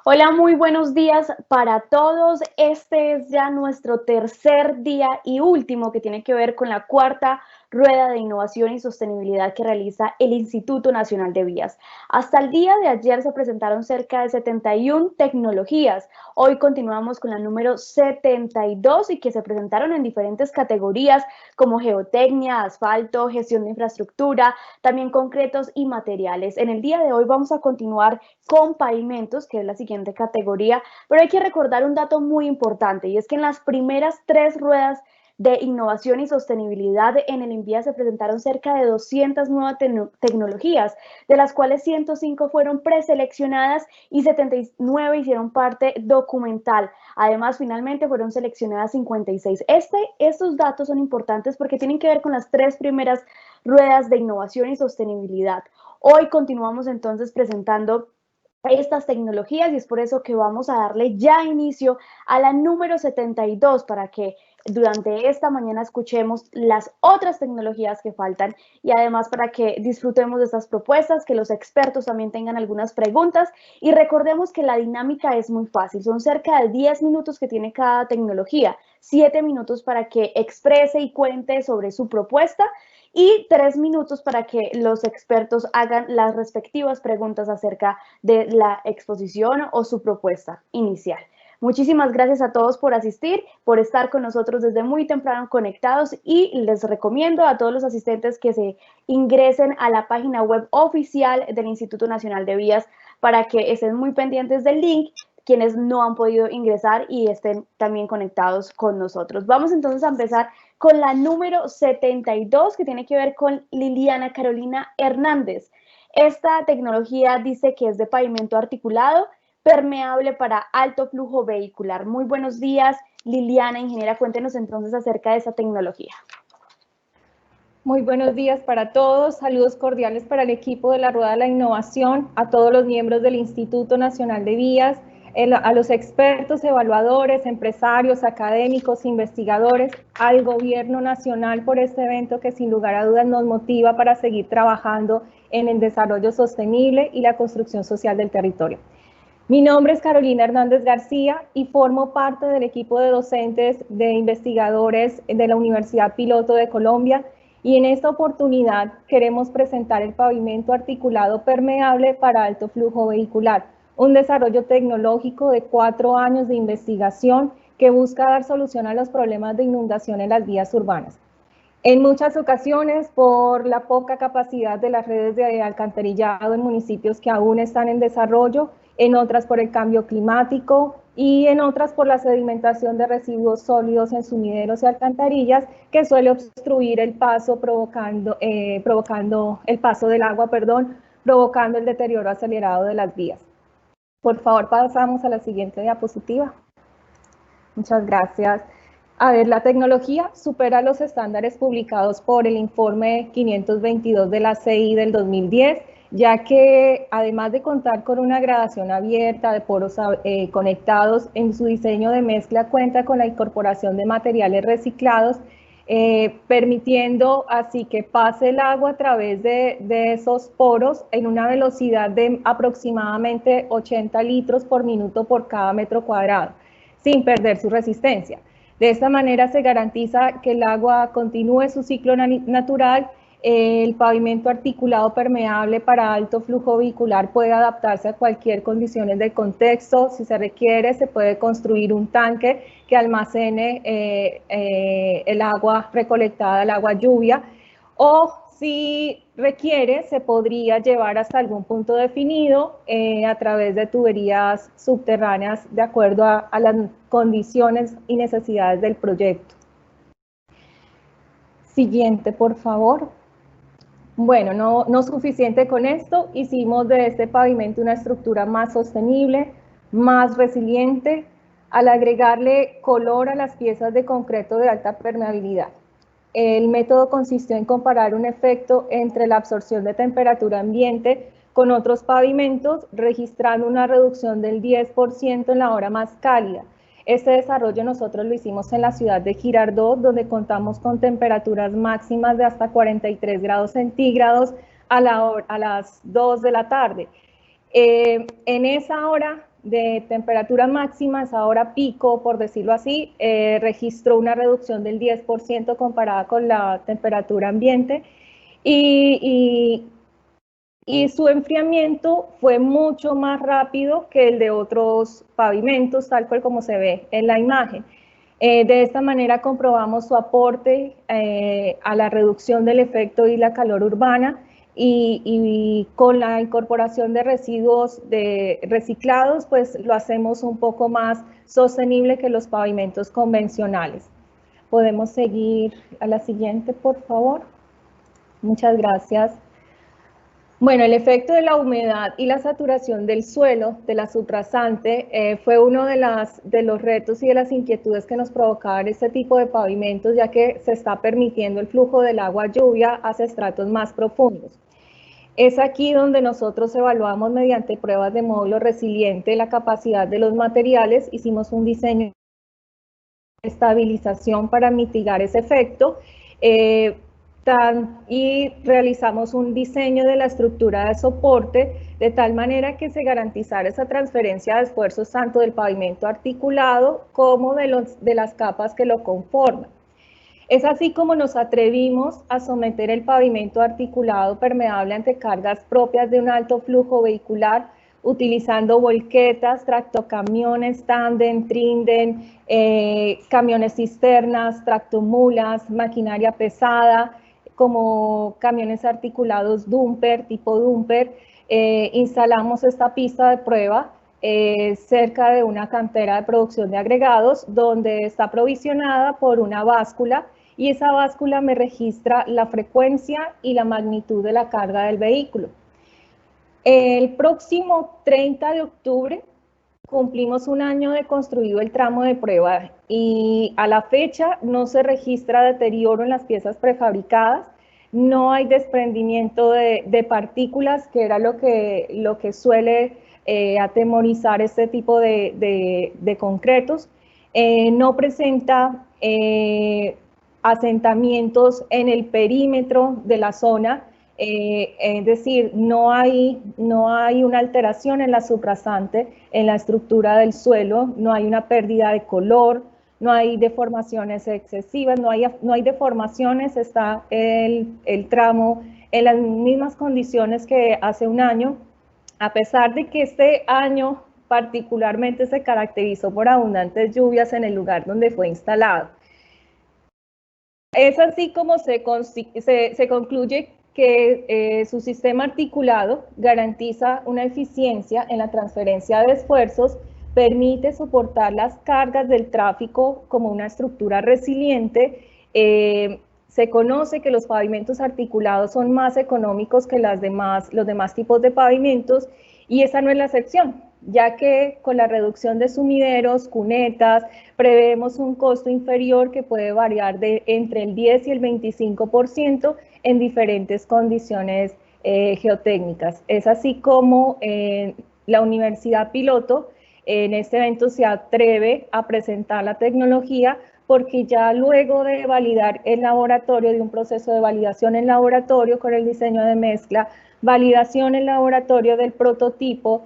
Hola, muy buenos días para todos. Este es ya nuestro tercer día y último que tiene que ver con la cuarta rueda de innovación y sostenibilidad que realiza el Instituto Nacional de Vías. Hasta el día de ayer se presentaron cerca de 71 tecnologías. Hoy continuamos con la número 72 y que se presentaron en diferentes categorías como geotecnia, asfalto, gestión de infraestructura, también concretos y materiales. En el día de hoy vamos a continuar con pavimentos, que es la siguiente categoría, pero hay que recordar un dato muy importante y es que en las primeras tres ruedas de innovación y sostenibilidad en el INVIA se presentaron cerca de 200 nuevas tecnologías, de las cuales 105 fueron preseleccionadas y 79 hicieron parte documental. Además, finalmente fueron seleccionadas 56. Estos datos son importantes porque tienen que ver con las tres primeras ruedas de innovación y sostenibilidad. Hoy continuamos entonces presentando estas tecnologías y es por eso que vamos a darle ya inicio a la número 72 para que durante esta mañana escuchemos las otras tecnologías que faltan y además para que disfrutemos de estas propuestas, que los expertos también tengan algunas preguntas y recordemos que la dinámica es muy fácil, son cerca de 10 minutos que tiene cada tecnología, 7 minutos para que exprese y cuente sobre su propuesta y 3 minutos para que los expertos hagan las respectivas preguntas acerca de la exposición o su propuesta inicial. Muchísimas gracias a todos por asistir, por estar con nosotros desde muy temprano conectados y les recomiendo a todos los asistentes que se ingresen a la página web oficial del Instituto Nacional de Vías para que estén muy pendientes del link quienes no han podido ingresar y estén también conectados con nosotros. Vamos entonces a empezar con la número 72 que tiene que ver con Liliana Carolina Hernández. Esta tecnología dice que es de pavimento articulado, permeable para alto flujo vehicular. Muy buenos días, Liliana, ingeniera. Cuéntenos entonces acerca de esta tecnología. Muy buenos días para todos. Saludos cordiales para el equipo de la Rueda de la Innovación, a todos los miembros del Instituto Nacional de Vías, a los expertos, evaluadores, empresarios, académicos, investigadores, al Gobierno Nacional por este evento que sin lugar a dudas nos motiva para seguir trabajando en el desarrollo sostenible y la construcción social del territorio. Mi nombre es Carolina Hernández García y formo parte del equipo de docentes de investigadores de la Universidad Piloto de Colombia y en esta oportunidad queremos presentar el pavimento articulado permeable para alto flujo vehicular, un desarrollo tecnológico de 4 años de investigación que busca dar solución a los problemas de inundación en las vías urbanas. En muchas ocasiones, por la poca capacidad de las redes de alcantarillado en municipios que aún están en desarrollo, en otras por el cambio climático y en otras por la sedimentación de residuos sólidos en sumideros y alcantarillas que suele obstruir el paso, provocando el paso del agua, provocando el deterioro acelerado de las vías. Por favor, pasamos a la siguiente diapositiva. Muchas gracias. A ver, la tecnología supera los estándares publicados por el informe 522 de la CI del 2010, ya que además de contar con una gradación abierta de poros conectados en su diseño de mezcla, cuenta con la incorporación de materiales reciclados, permitiendo así que pase el agua a través de esos poros en una velocidad de aproximadamente 80 litros por minuto por cada metro cuadrado, sin perder su resistencia. De esta manera se garantiza que el agua continúe su ciclo natural. El pavimento articulado permeable para alto flujo vehicular puede adaptarse a cualquier condiciones de contexto. Si se requiere, se puede construir un tanque que almacene el agua recolectada, el agua lluvia, o si requiere, se podría llevar hasta algún punto definido a través de tuberías subterráneas de acuerdo a las condiciones y necesidades del proyecto. Siguiente, por favor. Bueno, no suficiente con esto, hicimos de este pavimento una estructura más sostenible, más resiliente, al agregarle color a las piezas de concreto de alta permeabilidad. El método consistió en comparar un efecto entre la absorción de temperatura ambiente con otros pavimentos, registrando una reducción del 10% en la hora más cálida. Este desarrollo nosotros lo hicimos en la ciudad de Girardot, donde contamos con temperaturas máximas de hasta 43 grados centígrados a las 2 de la tarde. En esa hora de temperatura máxima, esa hora pico, por decirlo así, registró una reducción del 10% comparada con la temperatura ambiente y su enfriamiento fue mucho más rápido que el de otros pavimentos, tal cual como se ve en la imagen. De esta manera comprobamos su aporte a la reducción del efecto isla calor urbana y con la incorporación de residuos reciclados, pues lo hacemos un poco más sostenible que los pavimentos convencionales. Podemos seguir a la siguiente, por favor. Muchas gracias. Bueno, el efecto de la humedad y la saturación del suelo, de la subrasante, fue uno de los retos y de las inquietudes que nos provocaban este tipo de pavimentos, ya que se está permitiendo el flujo del agua lluvia hacia estratos más profundos. Es aquí donde nosotros evaluamos mediante pruebas de módulo resiliente la capacidad de los materiales, hicimos un diseño de estabilización para mitigar ese efecto, y realizamos un diseño de la estructura de soporte de tal manera que se garantizara esa transferencia de esfuerzos tanto del pavimento articulado como de las capas que lo conforman. Es así como nos atrevimos a someter el pavimento articulado permeable ante cargas propias de un alto flujo vehicular, utilizando volquetas, tractocamiones, tándem, tríndem, camiones cisternas, tractomulas, maquinaria pesada, como camiones articulados dumper, tipo dumper. Instalamos esta pista de prueba cerca de una cantera de producción de agregados, donde está provisionada por una báscula, y esa báscula me registra la frecuencia y la magnitud de la carga del vehículo. El próximo 30 de octubre cumplimos un año de construido el tramo de prueba y a la fecha no se registra deterioro en las piezas prefabricadas, no hay desprendimiento de partículas, que era lo que suele atemorizar este tipo de concretos. No presenta asentamientos en el perímetro de la zona, es decir, no hay una alteración en la subrasante, en la estructura del suelo, no hay una pérdida de color, no hay deformaciones excesivas, no hay deformaciones, está el tramo en las mismas condiciones que hace un año, a pesar de que este año particularmente se caracterizó por abundantes lluvias en el lugar donde fue instalado. Es así como se concluye que su sistema articulado garantiza una eficiencia en la transferencia de esfuerzos, permite soportar las cargas del tráfico como una estructura resiliente. Se conoce que los pavimentos articulados son más económicos que los demás tipos de pavimentos, y esa no es la excepción, ya que con la reducción de sumideros, cunetas, prevemos un costo inferior que puede variar entre el 10 y el 25% en diferentes condiciones geotécnicas. Es así como la Universidad Piloto en este evento se atreve a presentar la tecnología, porque ya luego de validar en laboratorio, de un proceso de validación en laboratorio con el diseño de mezcla, validación en laboratorio del prototipo,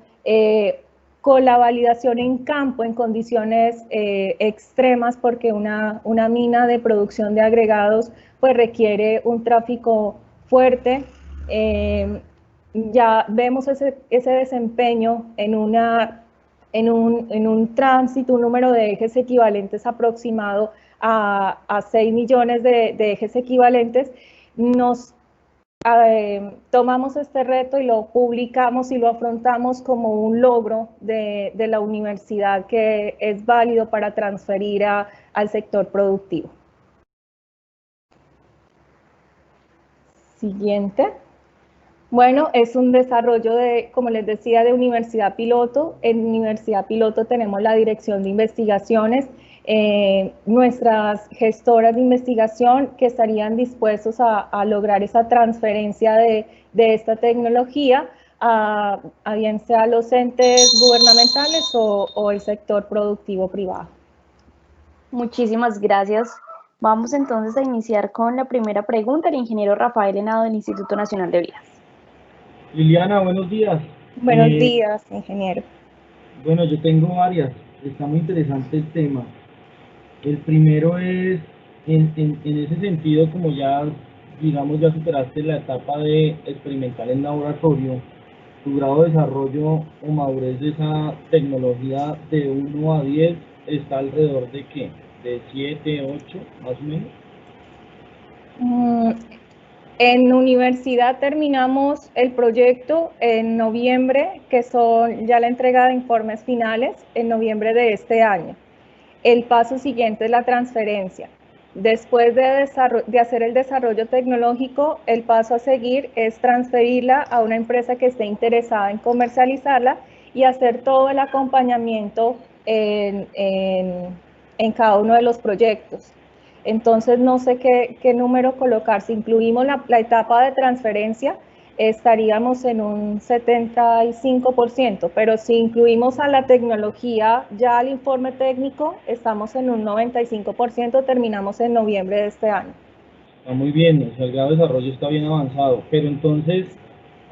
con la validación en campo en condiciones extremas, porque una mina de producción de agregados pues requiere un tráfico fuerte, ya vemos ese desempeño en un tránsito, un número de ejes equivalentes aproximado a 6 millones de ejes equivalentes. Nos tomamos este reto y lo publicamos y lo afrontamos como un logro de la universidad, que es válido para transferir al sector productivo. Siguiente. Bueno, es un desarrollo como les decía, de Universidad Piloto. En Universidad Piloto tenemos la dirección de investigaciones, nuestras gestoras de investigación que estarían dispuestos a lograr esa transferencia de esta tecnología a bien sea los entes gubernamentales o el sector productivo privado. Muchísimas gracias. Vamos entonces a iniciar con la primera pregunta, el ingeniero Rafael Henao del Instituto Nacional de Vías. Liliana, buenos días. Buenos días, ingeniero. Bueno, yo tengo varias. Está muy interesante el tema. El primero es, en ese sentido, como ya, digamos, ya superaste la etapa de experimental en laboratorio, tu grado de desarrollo o madurez de esa tecnología de 1 a 10 está alrededor de ¿qué? ¿De 7, 8, más o menos? En universidad terminamos el proyecto en noviembre, que son ya la entrega de informes finales en noviembre de este año. El paso siguiente es la transferencia. Después de hacer el desarrollo tecnológico, el paso a seguir es transferirla a una empresa que esté interesada en comercializarla y hacer todo el acompañamiento en cada uno de los proyectos. Entonces, no sé qué número colocar. Si incluimos la etapa de transferencia, estaríamos en un 75%, pero si incluimos a la tecnología, ya al informe técnico, estamos en un 95%, terminamos en noviembre de este año. Está muy bien, o sea, el grado de desarrollo está bien avanzado, pero entonces,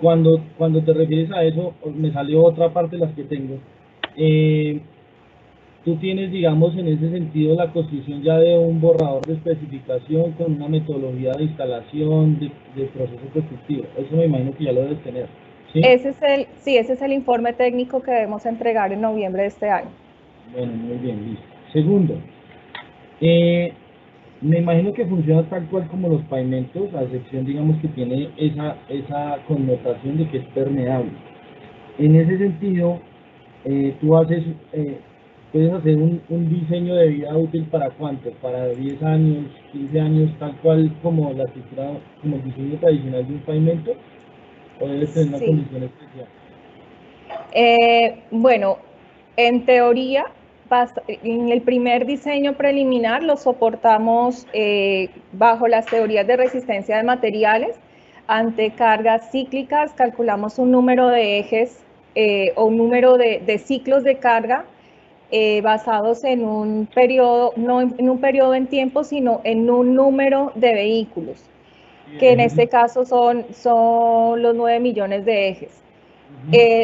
cuando te refieres a eso, me salió otra parte de las que tengo. Tú tienes, digamos, en ese sentido, la construcción ya de un borrador de especificación con una metodología de instalación, de proceso constructivo. Eso me imagino que ya lo debes tener, ¿sí? Ese es el informe técnico que debemos entregar en noviembre de este año. Bueno, muy bien, listo. Segundo, me imagino que funciona tal cual como los pavimentos, a excepción, digamos, que tiene esa connotación de que es permeable. En ese sentido, tú puedes hacer un diseño de vida útil para cuánto, para 10 años, 15 años, tal cual como la estructura, como el diseño tradicional de un pavimento, o debes tener una condición especial. Bueno, en teoría, en el primer diseño preliminar lo soportamos bajo las teorías de resistencia de materiales. Ante cargas cíclicas calculamos un número de ejes o un número de ciclos de carga basados en un periodo, no en un periodo en tiempo, sino en un número de vehículos, que en este caso son los 9 millones de ejes.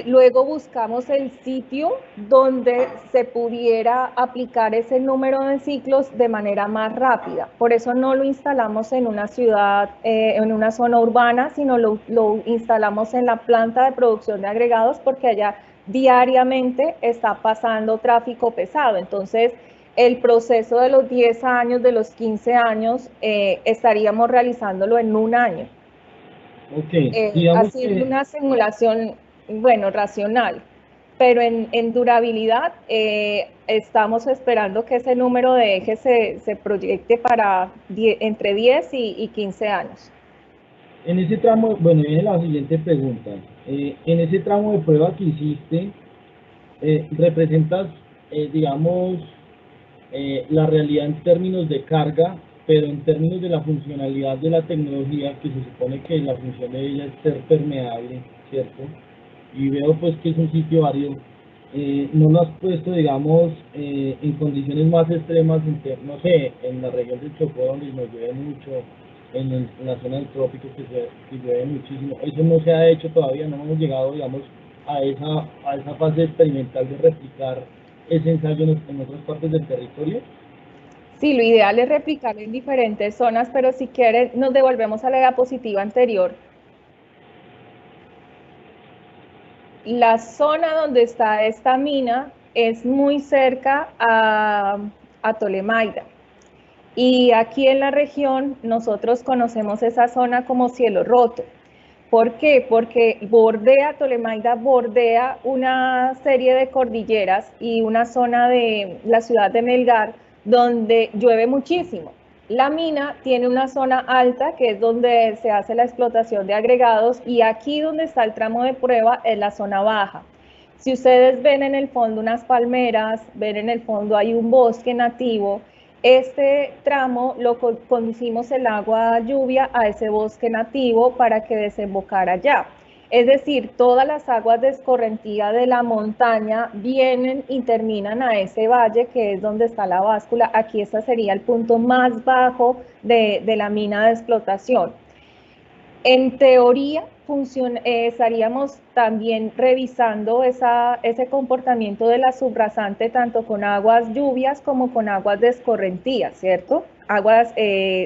Luego buscamos el sitio donde se pudiera aplicar ese número de ciclos de manera más rápida. Por eso no lo instalamos en una ciudad, en una zona urbana, sino lo instalamos en la planta de producción de agregados, porque allá diariamente está pasando tráfico pesado. Entonces, el proceso de los 10 años, de los 15 años, estaríamos realizándolo en un año. Haciendo una simulación, bueno, racional, pero en durabilidad estamos esperando que ese número de ejes se proyecte para entre 10 y 15 años. En ese tramo, bueno, viene la siguiente pregunta. En ese tramo de prueba que hiciste, representas, digamos, la realidad en términos de carga, pero en términos de la funcionalidad de la tecnología, que se supone que la función de ella es ser permeable, ¿cierto? Y veo pues que es un sitio árido. ¿No lo has puesto, digamos, en condiciones más extremas, no sé, en la región del Chocó, donde nos llueve mucho, en la zona del trópico que llueve muchísimo? Eso no se ha hecho todavía, no hemos llegado, digamos, a esa fase experimental de replicar ese ensayo en otras partes del territorio. Sí, lo ideal es replicarlo en diferentes zonas, pero si quieren nos devolvemos a la diapositiva anterior. La zona donde está esta mina es muy cerca a Tolemaida. Y aquí en la región nosotros conocemos esa zona como cielo roto. ¿Por qué? Porque Tolemaida bordea una serie de cordilleras y una zona de la ciudad de Melgar donde llueve muchísimo. La mina tiene una zona alta, que es donde se hace la explotación de agregados, y aquí donde está el tramo de prueba es la zona baja. Si ustedes ven en el fondo unas palmeras, ven en el fondo hay un bosque nativo. Este tramo lo conducimos el agua lluvia a ese bosque nativo para que desembocara allá. Es decir, todas las aguas de escorrentía de la montaña vienen y terminan a ese valle, que es donde está la báscula. Aquí este sería el punto más bajo de la mina de explotación. En teoría, estaríamos también revisando ese comportamiento de la subrasante tanto con aguas lluvias como con aguas de escorrentía, ¿cierto? Aguas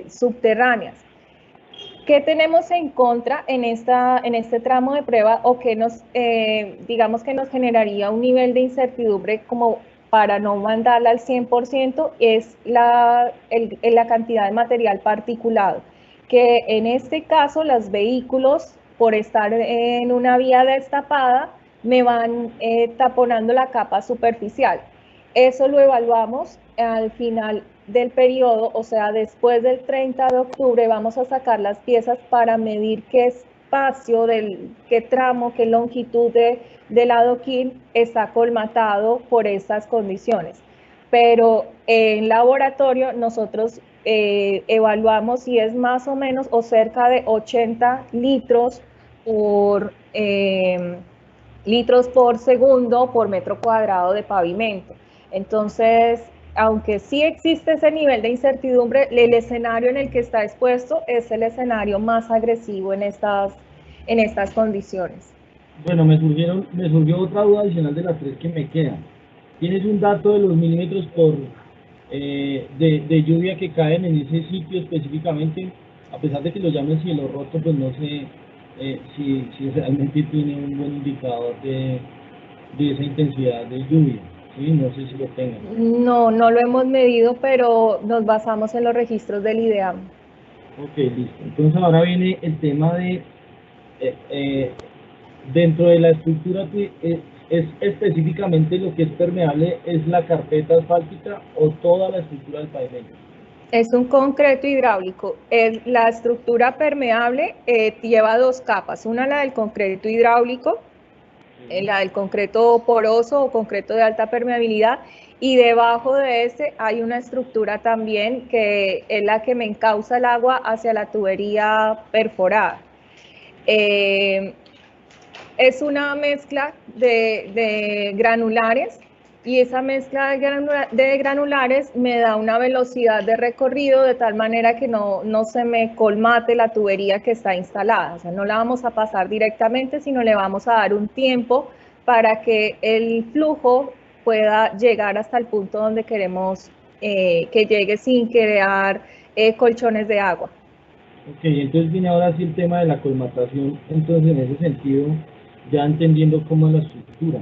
subterráneas. ¿Qué tenemos en contra en este tramo de prueba o que digamos que nos generaría un nivel de incertidumbre como para no mandarla al 100%? Es la cantidad de material particulado, que en este caso los vehículos, por estar en una vía destapada, me van taponando la capa superficial. Eso lo evaluamos al final del periodo, o sea, después del 30 de octubre vamos a sacar las piezas para medir qué espacio, qué tramo, qué longitud del adoquín está colmatado por estas condiciones. Pero en laboratorio nosotros evaluamos si es más o menos o cerca de 80 litros por segundo por metro cuadrado de pavimento. Entonces, aunque sí existe ese nivel de incertidumbre, el escenario en el que está expuesto es el escenario más agresivo en estas condiciones. Bueno, me surgió otra duda adicional de las tres que me quedan. ¿Tienes un dato de los milímetros de lluvia que caen en ese sitio específicamente? A pesar de que lo llamen cielo roto, pues no sé si realmente tiene un buen indicador de esa intensidad de lluvia. ¿Sí? No sé si lo tengan. No lo hemos medido, pero nos basamos en los registros del IDEAM. Ok, listo. Entonces ahora viene el tema de dentro de la estructura, ¿es específicamente lo que es permeable, es la carpeta asfáltica o toda la estructura del pavimento? Es un concreto hidráulico. La estructura permeable lleva dos capas, una la del concreto hidráulico, la del concreto poroso o concreto de alta permeabilidad, y debajo de ese hay una estructura también que es la que me encausa el agua hacia la tubería perforada. Es una mezcla de granulares, y esa mezcla de granulares me da una velocidad de recorrido de tal manera que no se me colmate la tubería que está instalada. O sea, no la vamos a pasar directamente, sino le vamos a dar un tiempo para que el flujo pueda llegar hasta el punto donde queremos que llegue sin crear colchones de agua. Ok, entonces viene ahora sí el tema de la colmatación. Entonces, en ese sentido, ya entendiendo cómo es la estructura,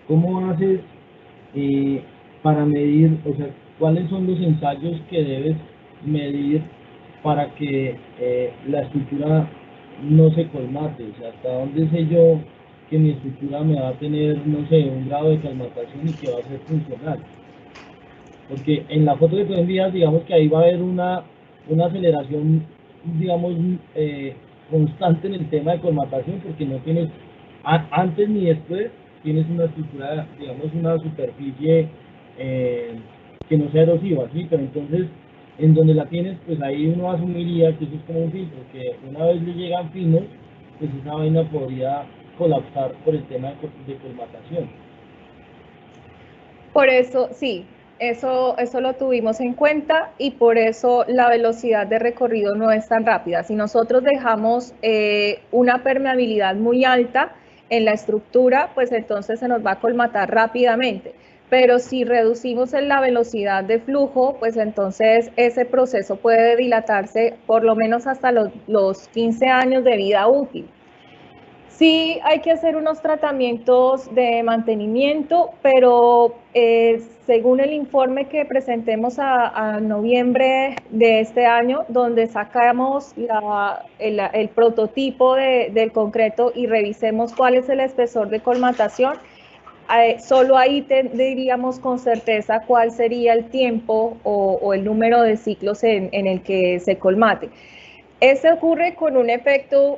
¿cómo haces para medir, o sea, cuáles son los ensayos que debes medir para que la estructura no se colmate? O sea, ¿hasta dónde sé yo que mi estructura me va a tener, no sé, un grado de colmatación y que va a ser funcional? Porque en la foto que tú envías, digamos que ahí va a haber una aceleración, digamos, constante en el tema de colmatación, porque no tienes, antes ni después, tienes una estructura, digamos, una superficie que no sea erosiva, ¿sí? Pero entonces, en donde la tienes, pues ahí uno asumiría que eso es como un filtro, que una vez le llegan finos, pues esa vaina podría colapsar por el tema de colmatación. Por eso, sí, eso lo tuvimos en cuenta, y por eso la velocidad de recorrido no es tan rápida. Si nosotros dejamos una permeabilidad muy alta en la estructura, pues entonces se nos va a colmatar rápidamente. Pero si reducimos la velocidad de flujo, pues entonces ese proceso puede dilatarse por lo menos hasta los 15 años de vida útil. Sí, hay que hacer unos tratamientos de mantenimiento, pero según el informe que presentemos a noviembre de este año, donde sacamos el prototipo del concreto y revisemos cuál es el espesor de colmatación, solo ahí diríamos con certeza cuál sería el tiempo o el número de ciclos en el que se colmate. Este ocurre con un efecto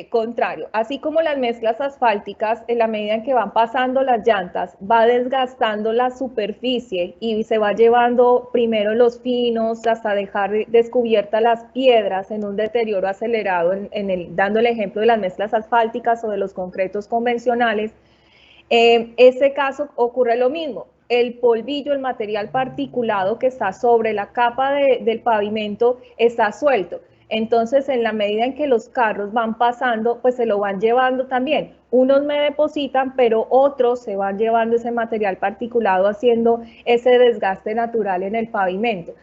contrario. Así como las mezclas asfálticas, en la medida en que van pasando las llantas, va desgastando la superficie y se va llevando primero los finos hasta dejar descubiertas las piedras en un deterioro acelerado, dando el ejemplo de las mezclas asfálticas o de los concretos convencionales. Ese caso ocurre lo mismo. El polvillo, el material particulado que está sobre la capa del pavimento está suelto. Entonces, en la medida en que los carros van pasando, pues se lo van llevando también. Unos me depositan, pero otros se van llevando ese material particulado, haciendo ese desgaste natural en el pavimento.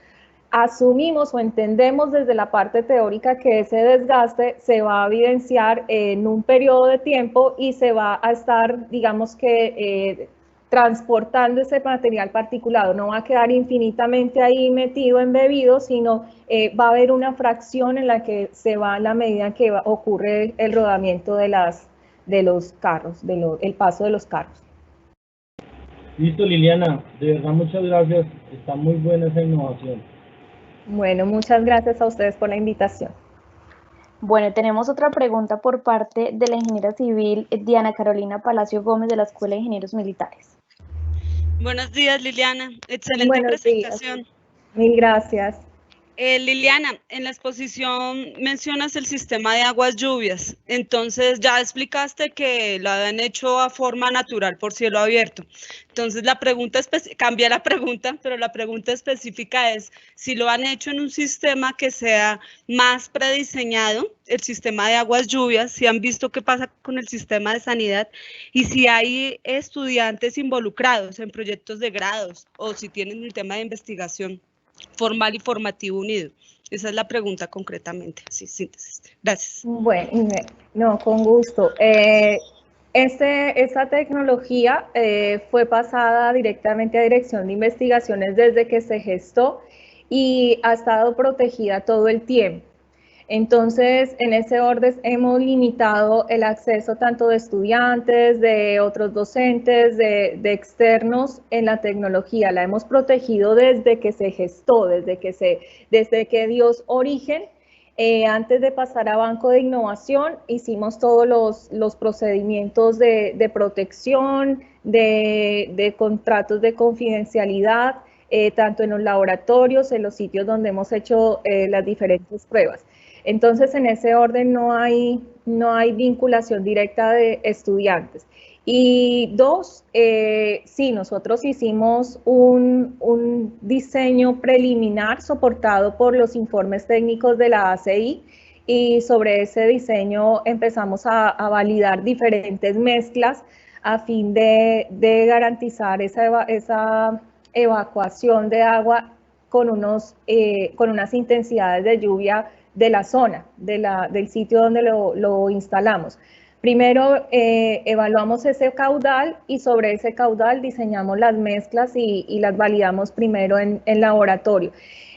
Asumimos o entendemos desde la parte teórica que ese desgaste se va a evidenciar en un periodo de tiempo y se va a estar, digamos que, transportando ese material particulado. No va a quedar infinitamente ahí metido, embebido, sino va a haber una fracción en la que se va a la medida que ocurre el rodamiento de los carros, el paso de los carros. Listo, Liliana, de verdad muchas gracias, está muy buena esa innovación. Bueno, muchas gracias a ustedes por la invitación. Bueno, tenemos otra pregunta por parte de la ingeniera civil Diana Carolina Palacio Gómez de la Escuela de Ingenieros Militares. Buenos días, Liliana. Excelente Buenos presentación. días. Mil gracias. Liliana, en la exposición mencionas el sistema de aguas lluvias. Entonces, ya explicaste que lo han hecho a forma natural por cielo abierto. Entonces, cambia la pregunta, pero la pregunta específica es si lo han hecho en un sistema que sea más prediseñado, el sistema de aguas lluvias, si han visto qué pasa con el sistema de sanidad y si hay estudiantes involucrados en proyectos de grados o si tienen el tema de investigación formal y formativo unido. Esa es la pregunta concretamente, así, síntesis. Gracias. Bueno, no, con gusto. Esta tecnología fue pasada directamente a Dirección de Investigaciones desde que se gestó y ha estado protegida todo el tiempo. Entonces, en ese orden hemos limitado el acceso tanto de estudiantes, de otros docentes, de externos en la tecnología. La hemos protegido desde que se gestó, desde que dio origen. Antes de pasar a Banco de Innovación, hicimos todos los procedimientos de protección, de contratos de confidencialidad, tanto en los laboratorios, en los sitios donde hemos hecho las diferentes pruebas. Entonces, en ese orden no hay vinculación directa de estudiantes. Y dos, sí, nosotros hicimos un diseño preliminar soportado por los informes técnicos de la ACI y sobre ese diseño empezamos a validar diferentes mezclas a fin de garantizar esa evacuación de agua con unas intensidades de lluvia de la zona, del sitio donde lo instalamos. Primero evaluamos ese caudal y sobre ese caudal diseñamos las mezclas y las validamos primero en laboratorio,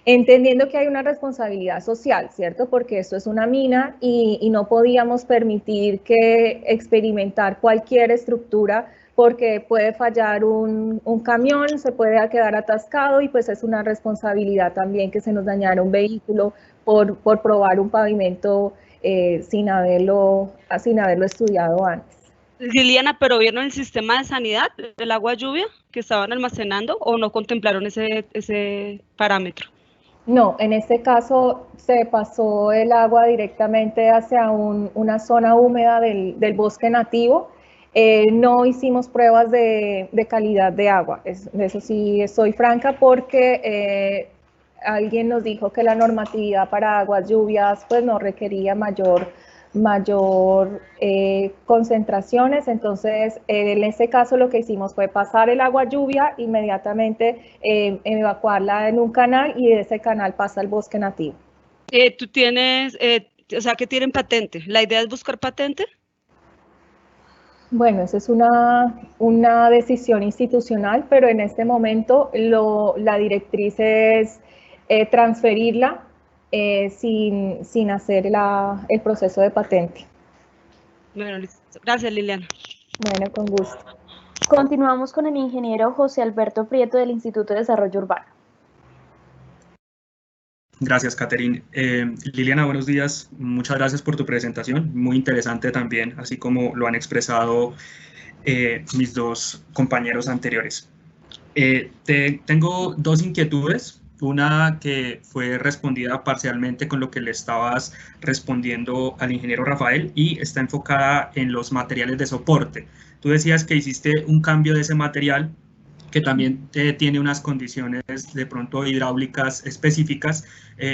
entendiendo que hay una responsabilidad social, ¿cierto? Porque esto es una mina y no podíamos permitir que experimentar cualquier estructura porque puede fallar un camión, se puede quedar atascado y pues es una responsabilidad también que se nos dañara un vehículo por probar un pavimento sin haberlo estudiado antes. Liliana, ¿pero vieron el sistema de sanidad del agua lluvia que estaban almacenando o no contemplaron ese parámetro? No, en este caso se pasó el agua directamente hacia una zona húmeda del bosque nativo. No hicimos pruebas de calidad de agua, de eso sí soy franca, porque alguien nos dijo que la normatividad para aguas lluvias pues no requería mayor concentraciones. Entonces en este caso lo que hicimos fue pasar el agua lluvia, inmediatamente evacuarla en un canal y de ese canal pasa al bosque nativo. ¿Tú tienes, o sea, que tienen patente? ¿La idea es buscar patente? Bueno, esa es una decisión institucional, pero en este momento la directriz es transferirla sin hacer el proceso de patente. Bueno, listo. Gracias, Liliana. Bueno, con gusto. Continuamos con el ingeniero José Alberto Prieto del Instituto de Desarrollo Urbano. Gracias, Catherine. Liliana, buenos días. Muchas gracias por tu presentación. Muy interesante también, así como lo han expresado mis dos compañeros anteriores. Tengo dos inquietudes. Una que fue respondida parcialmente con lo que le estabas respondiendo al ingeniero Rafael y está enfocada en los materiales de soporte. Tú decías que hiciste un cambio de ese material que también tiene unas condiciones de pronto hidráulicas específicas.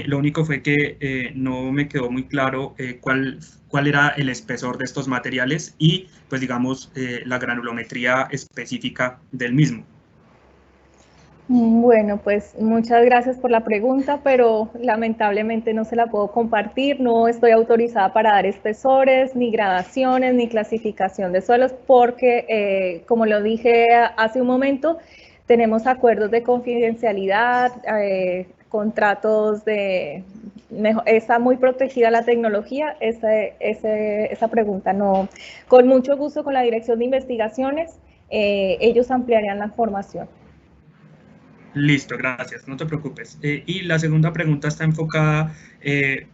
Lo único fue que no me quedó muy claro cuál era el espesor de estos materiales y, pues digamos, la granulometría específica del mismo. Bueno, pues muchas gracias por la pregunta, pero lamentablemente no se la puedo compartir. No estoy autorizada para dar espesores, ni gradaciones, ni clasificación de suelos, porque, como lo dije hace un momento, tenemos acuerdos de confidencialidad, contratos de... Está muy protegida la tecnología, esa pregunta no. Con mucho gusto con la Dirección de Investigaciones, ellos ampliarían la información. Listo, gracias, no te preocupes. Y la segunda pregunta está enfocada,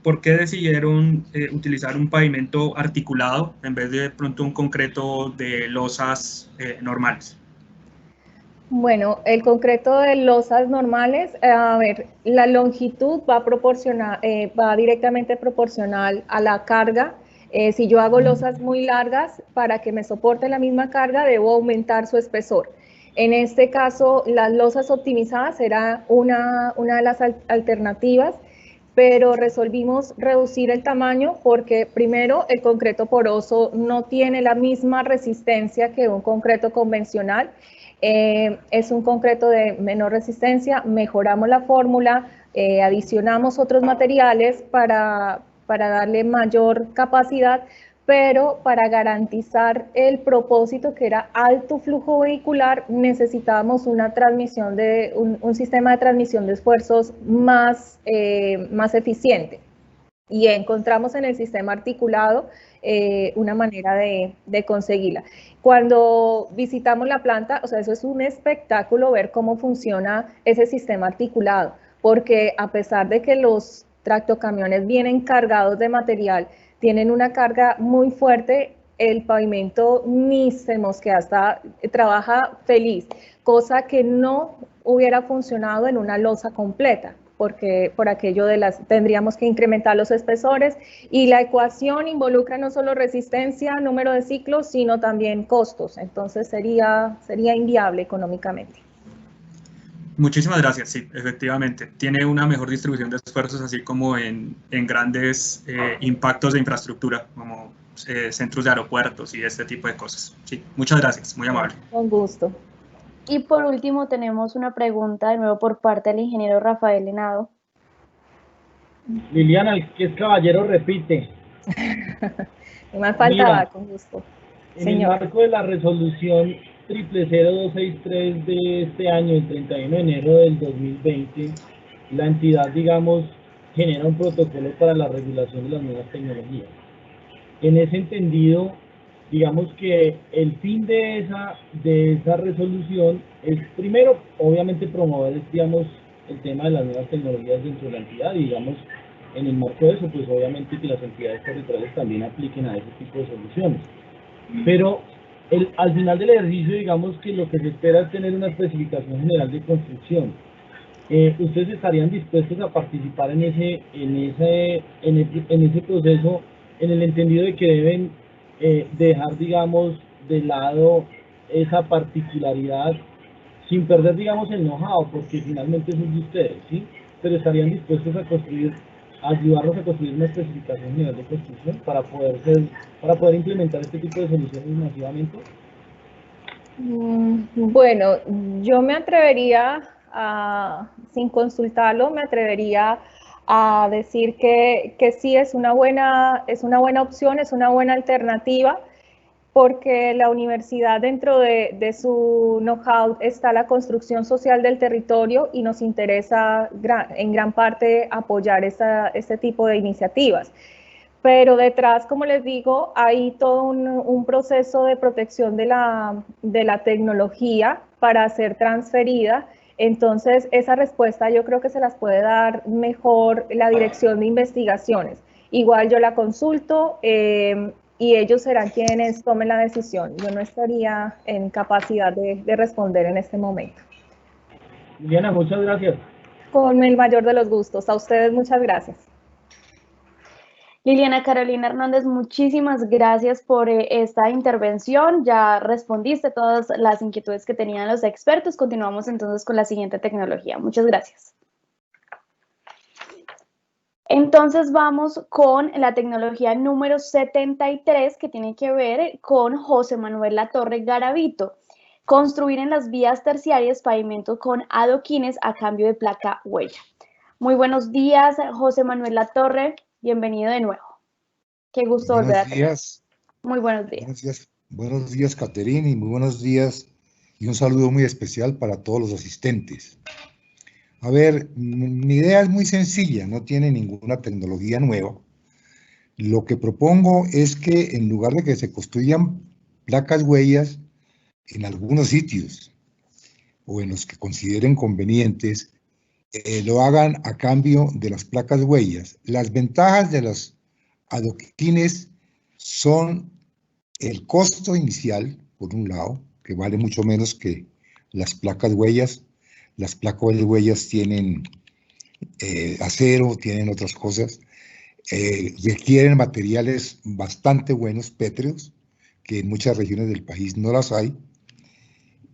¿por qué decidieron utilizar un pavimento articulado en vez de pronto un concreto de losas normales? Bueno, el concreto de losas normales, a ver, la longitud va directamente proporcional a la carga. Si yo hago losas muy largas, para que me soporte la misma carga, debo aumentar su espesor. En este caso, las losas optimizadas era una de las alternativas, pero resolvimos reducir el tamaño porque, primero, el concreto poroso no tiene la misma resistencia que un concreto convencional. Es un concreto de menor resistencia, mejoramos la fórmula, adicionamos otros materiales para darle mayor capacidad, pero para garantizar el propósito, que era alto flujo vehicular, necesitábamos una transmisión un sistema de transmisión de esfuerzos más eficiente. Y encontramos en el sistema articulado una manera de conseguirla. Cuando visitamos la planta, o sea, eso es un espectáculo ver cómo funciona ese sistema articulado, porque a pesar de que los tractocamiones vienen cargados de material, tienen una carga muy fuerte, el pavimento ni se mosquea, trabaja feliz, cosa que no hubiera funcionado en una losa completa, porque por aquello tendríamos que incrementar los espesores, y la ecuación involucra no solo resistencia, número de ciclos, sino también costos, entonces sería inviable económicamente. Muchísimas gracias, sí, efectivamente. Tiene una mejor distribución de esfuerzos, así como en grandes impactos de infraestructura, como centros de aeropuertos y este tipo de cosas. Sí, muchas gracias, muy amable. Con gusto. Y por último tenemos una pregunta de nuevo por parte del ingeniero Rafael Henao. Liliana, el que es caballero repite. Me faltaba. Mira, con gusto. En el marco de la resolución 000263 de este año, el 31 de enero del 2020, la entidad, digamos, genera un protocolo para la regulación de las nuevas tecnologías. En ese entendido, digamos que el fin de esa resolución es, primero, obviamente promover, digamos, el tema de las nuevas tecnologías dentro de la entidad, y digamos, en el marco de eso, pues obviamente que las entidades territoriales también apliquen a ese tipo de soluciones. Pero al final del ejercicio, digamos que lo que se espera es tener una especificación general de construcción. ¿Ustedes estarían dispuestos a participar en ese proceso, en el entendido de que deben dejar, digamos, de lado esa particularidad sin perder, digamos, el know-how, porque finalmente eso es de ustedes, ¿sí? Pero estarían dispuestos a ayudarlos a construir una especificación general de construcción para poder implementar este tipo de soluciones masivamente? Bueno, yo me atrevería sin consultarlo, me atrevería a decir que sí es una buena opción, es una buena alternativa, porque la universidad, dentro de su know-how, está la construcción social del territorio, y nos interesa en gran parte apoyar este tipo de iniciativas. Pero detrás, como les digo, hay todo un proceso de protección de la tecnología para ser transferida. Entonces, esa respuesta yo creo que se las puede dar mejor la Dirección de Investigaciones. Igual yo la consulto, y ellos serán quienes tomen la decisión. Yo no estaría en capacidad de responder en este momento. Liliana, muchas gracias. Con el mayor de los gustos. A ustedes muchas gracias. Liliana Carolina Hernández, muchísimas gracias por esta intervención. Ya respondiste todas las inquietudes que tenían los expertos. Continuamos entonces con la siguiente tecnología. Muchas gracias. Entonces vamos con la tecnología número 73, que tiene que ver con José Manuel Latorre Garavito. Construir en las vías terciarias pavimentos con adoquines a cambio de placa huella. Muy buenos días, José Manuel Latorre. Bienvenido de nuevo. Qué gusto volver a tener. Muy buenos días. Buenos días, Caterina, y muy buenos días y un saludo muy especial para todos los asistentes. A ver, mi idea es muy sencilla, no tiene ninguna tecnología nueva. Lo que propongo es que en lugar de que se construyan placas huellas en algunos sitios o en los que consideren convenientes, lo hagan a cambio de las placas huellas. Las ventajas de los adoquines son el costo inicial, por un lado, que vale mucho menos que las placas huellas. Las placas huellas tienen acero, tienen otras cosas, requieren materiales bastante buenos, pétreos, que en muchas regiones del país no las hay.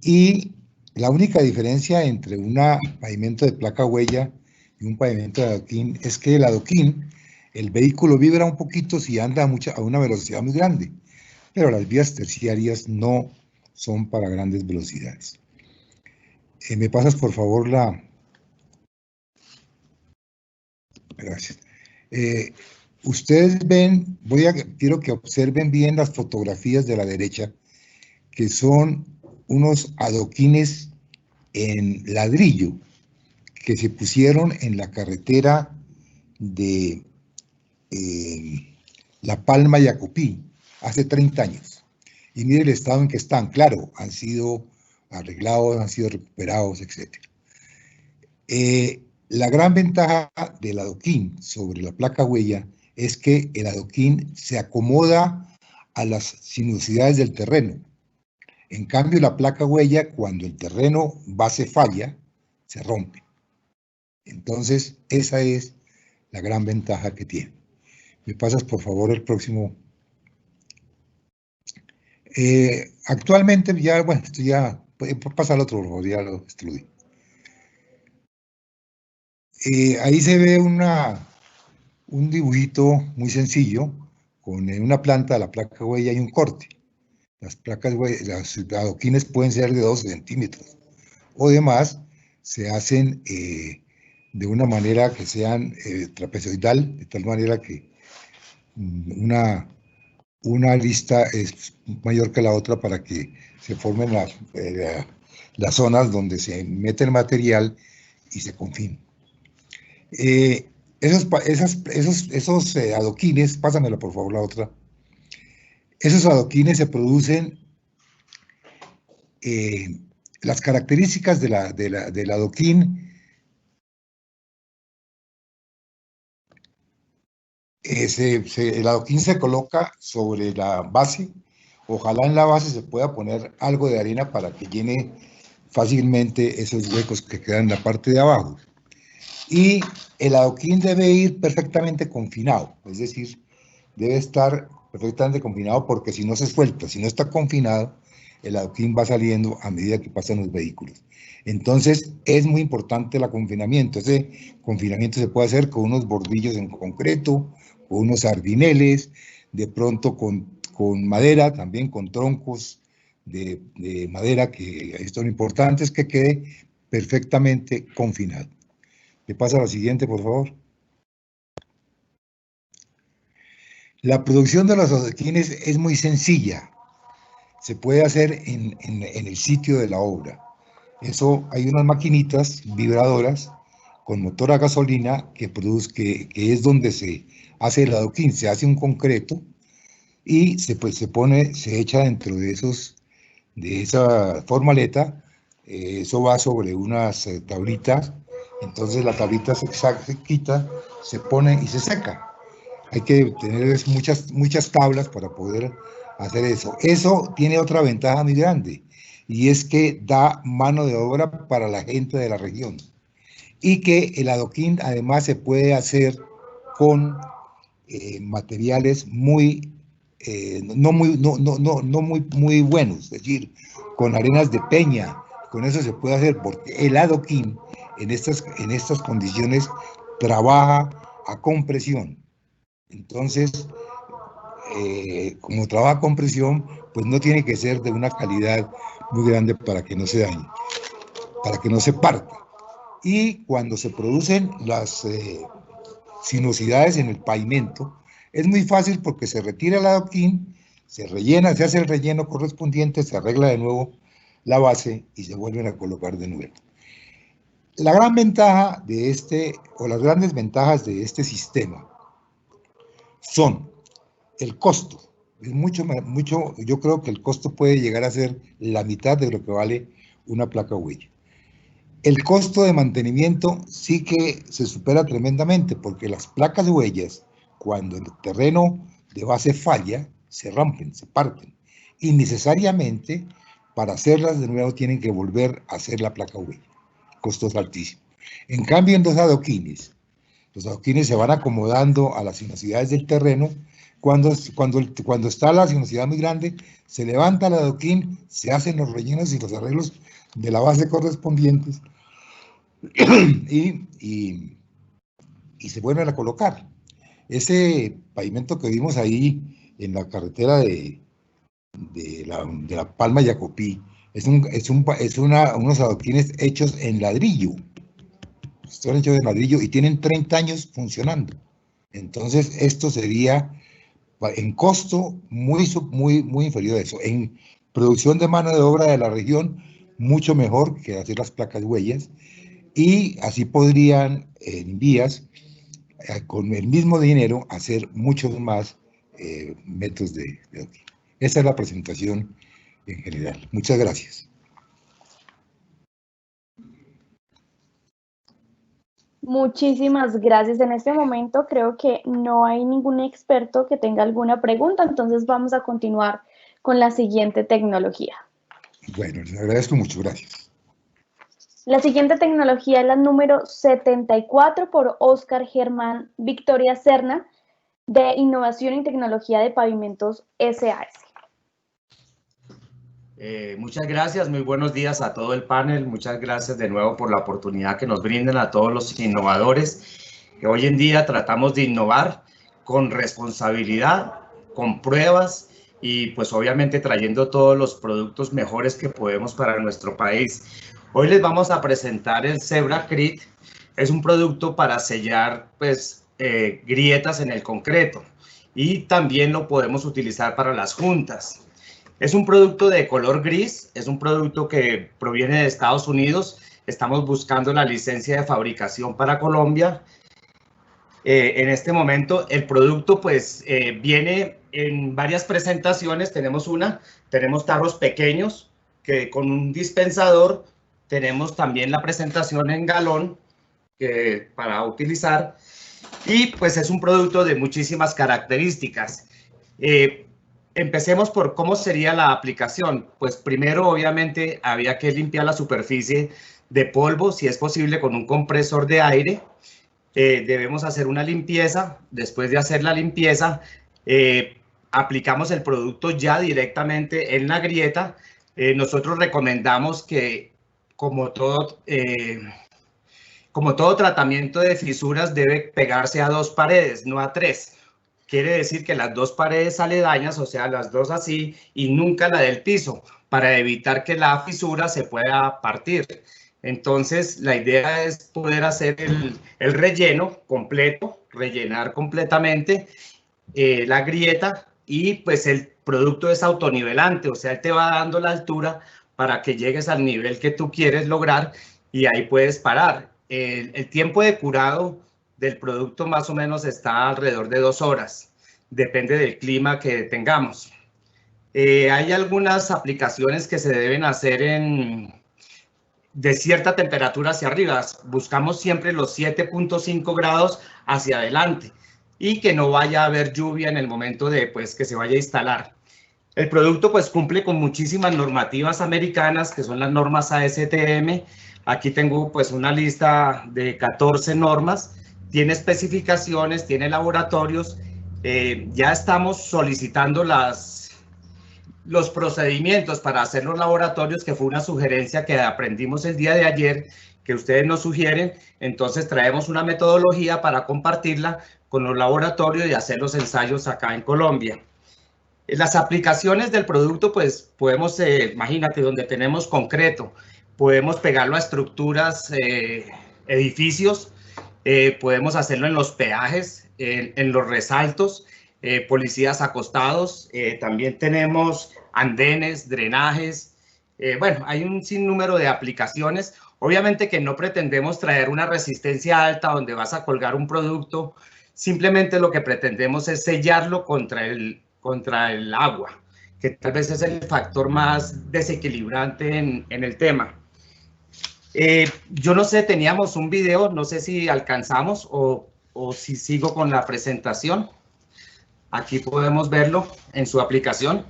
Y la única diferencia entre un pavimento de placa huella y un pavimento de adoquín es que el adoquín, el vehículo vibra un poquito si anda a una velocidad muy grande, pero las vías terciarias no son para grandes velocidades. ¿Me pasas, por favor, la...? Gracias. Ustedes ven, quiero que observen bien las fotografías de la derecha, que son unos adoquines en ladrillo que se pusieron en la carretera de La Palma y Acopí hace 30 años. Y mire el estado en que están. Claro, han sido arreglados, han sido recuperados, etc. La gran ventaja del adoquín sobre la placa huella es que el adoquín se acomoda a las sinuosidades del terreno. En cambio, la placa huella, cuando el terreno base falla, se rompe. Entonces, esa es la gran ventaja que tiene. ¿Me pasas, por favor, el próximo? Actualmente, ya, bueno, esto ya, pasa al otro, por favor, ya lo estudié. Ahí se ve un dibujito muy sencillo, con una planta de la placa huella y un corte. Las placas huellas, los adoquines pueden ser de 12 centímetros o demás, se hacen de una manera que sean trapezoidal, de tal manera que una lista es mayor que la otra para que se formen las zonas donde se mete el material y se confina. Esos adoquines, pásamela por favor la otra. Esos adoquines se producen, las características del adoquín el adoquín se coloca sobre la base. Ojalá en la base se pueda poner algo de arena para que llene fácilmente esos huecos que quedan en la parte de abajo. Y el adoquín debe ir perfectamente confinado, es decir, debe estar perfectamente confinado porque si no se suelta, si no está confinado, el adoquín va saliendo a medida que pasan los vehículos. Entonces, es muy importante el confinamiento. Ese confinamiento se puede hacer con unos bordillos en concreto, con unos sardineles, de pronto con madera, también con troncos de madera, que esto lo importante es que quede perfectamente confinado. ¿Me pasa a la siguiente, por favor? La producción de los adoquines es muy sencilla. Se puede hacer en el sitio de la obra. Eso, hay unas maquinitas vibradoras con motor a gasolina que es donde se hace el adoquín. Se hace un concreto y se echa dentro de esa formaleta. Eso va sobre unas tablitas. Entonces la tablita se quita, se pone y se seca. Hay que tener muchas tablas para poder hacer eso. Eso tiene otra ventaja muy grande, y es que da mano de obra para la gente de la región. Y que el adoquín además se puede hacer con materiales muy muy buenos, es decir, con arenas de peña, con eso se puede hacer, porque el adoquín en estas condiciones trabaja a compresión. Entonces, como trabaja a compresión, pues no tiene que ser de una calidad muy grande para que no se dañe, para que no se parta. Y cuando se producen las sinuosidades en el pavimento, es muy fácil porque se retira el adoquín, se rellena, se hace el relleno correspondiente, se arregla de nuevo la base y se vuelven a colocar de nuevo. La gran ventaja de o las grandes ventajas de este sistema son el costo. Es mucho, yo creo que el costo puede llegar a ser la mitad de lo que vale una placa huella. El costo de mantenimiento sí que se supera tremendamente, porque las placas huellas, cuando el terreno de base falla, se rompen, se parten. Y necesariamente, para hacerlas de nuevo, tienen que volver a hacer la placa huella. Costos altísimos. En cambio, en los adoquines se van acomodando a las sinuosidades del terreno. Cuando está la sinuosidad muy grande, se levanta el adoquín, se hacen los rellenos y los arreglos de la base correspondientes y se vuelven a colocar. Ese pavimento que vimos ahí en la carretera de la Palma Yacopí unos adoquines hechos en ladrillo. Están hechos en ladrillo y tienen 30 años funcionando. Entonces, esto sería en costo muy inferior a eso. En producción de mano de obra de la región, mucho mejor que hacer las placas huellas. Y así podrían, en vías, con el mismo dinero, hacer muchos más metros de adoquín. Esa es la presentación en general. Muchas gracias. Muchísimas gracias. En este momento creo que no hay ningún experto que tenga alguna pregunta, entonces vamos a continuar con la siguiente tecnología. Bueno, les agradezco mucho. Gracias. La siguiente tecnología es la número 74 por Oscar Germán Victoria Serna, de Innovación y Tecnología de Pavimentos SAS. Muchas gracias, muy buenos días a todo el panel. Muchas gracias de nuevo por la oportunidad que nos brindan a todos los innovadores, que hoy en día tratamos de innovar con responsabilidad, con pruebas y pues obviamente trayendo todos los productos mejores que podemos para nuestro país. Hoy les vamos a presentar el ZebraCrete. Es un producto para sellar pues grietas en el concreto y también lo podemos utilizar para las juntas. Es un producto de color gris, es un producto que proviene de Estados Unidos. Estamos buscando la licencia de fabricación para Colombia. En este momento el producto pues viene en varias presentaciones. Tenemos tarros pequeños que con un dispensador. Tenemos también la presentación en galón para utilizar. Y pues es un producto de muchísimas características. Empecemos por cómo sería la aplicación. Pues primero, obviamente, había que limpiar la superficie de polvo, si es posible, con un compresor de aire. Debemos hacer una limpieza. Después de hacer la limpieza, aplicamos el producto ya directamente en la grieta. Nosotros recomendamos que, como todo tratamiento de fisuras, debe pegarse a 2 paredes, no a 3. Quiere decir que las 2 paredes aledañas, o sea, las 2 así, y nunca la del piso, para evitar que la fisura se pueda partir. Entonces, la idea es poder hacer el relleno completo, rellenar completamente la grieta, y pues el producto es autonivelante, o sea, él te va dando la altura para que llegues al nivel que tú quieres lograr y ahí puedes parar. El tiempo de curado del producto más o menos está alrededor de 2 horas, depende del clima que tengamos. Hay algunas aplicaciones que se deben hacer de cierta temperatura hacia arriba. Buscamos siempre los 7.5 grados hacia adelante y que no vaya a haber lluvia en el momento de pues, que se vaya a instalar. El producto pues cumple con muchísimas normativas americanas, que son las normas ASTM. Aquí tengo pues una lista de 14 normas. Tiene especificaciones, tiene laboratorios ya estamos solicitando los procedimientos para hacer los laboratorios, que fue una sugerencia que aprendimos el día de ayer, que ustedes nos sugieren. Entonces traemos una metodología para compartirla con los laboratorios y hacer los ensayos acá en Colombia. Las aplicaciones del producto, pues podemos, imagínate, donde tenemos concreto, podemos pegarlo a estructuras, edificios, podemos hacerlo en los peajes, en los resaltos, policías acostados, también tenemos andenes, drenajes, bueno, hay un sinnúmero de aplicaciones. Obviamente que no pretendemos traer una resistencia alta donde vas a colgar un producto, simplemente lo que pretendemos es sellarlo contra el agua, que tal vez es el factor más desequilibrante en el tema. Yo no sé, teníamos un video, no sé si alcanzamos o si sigo con la presentación. Aquí podemos verlo en su aplicación.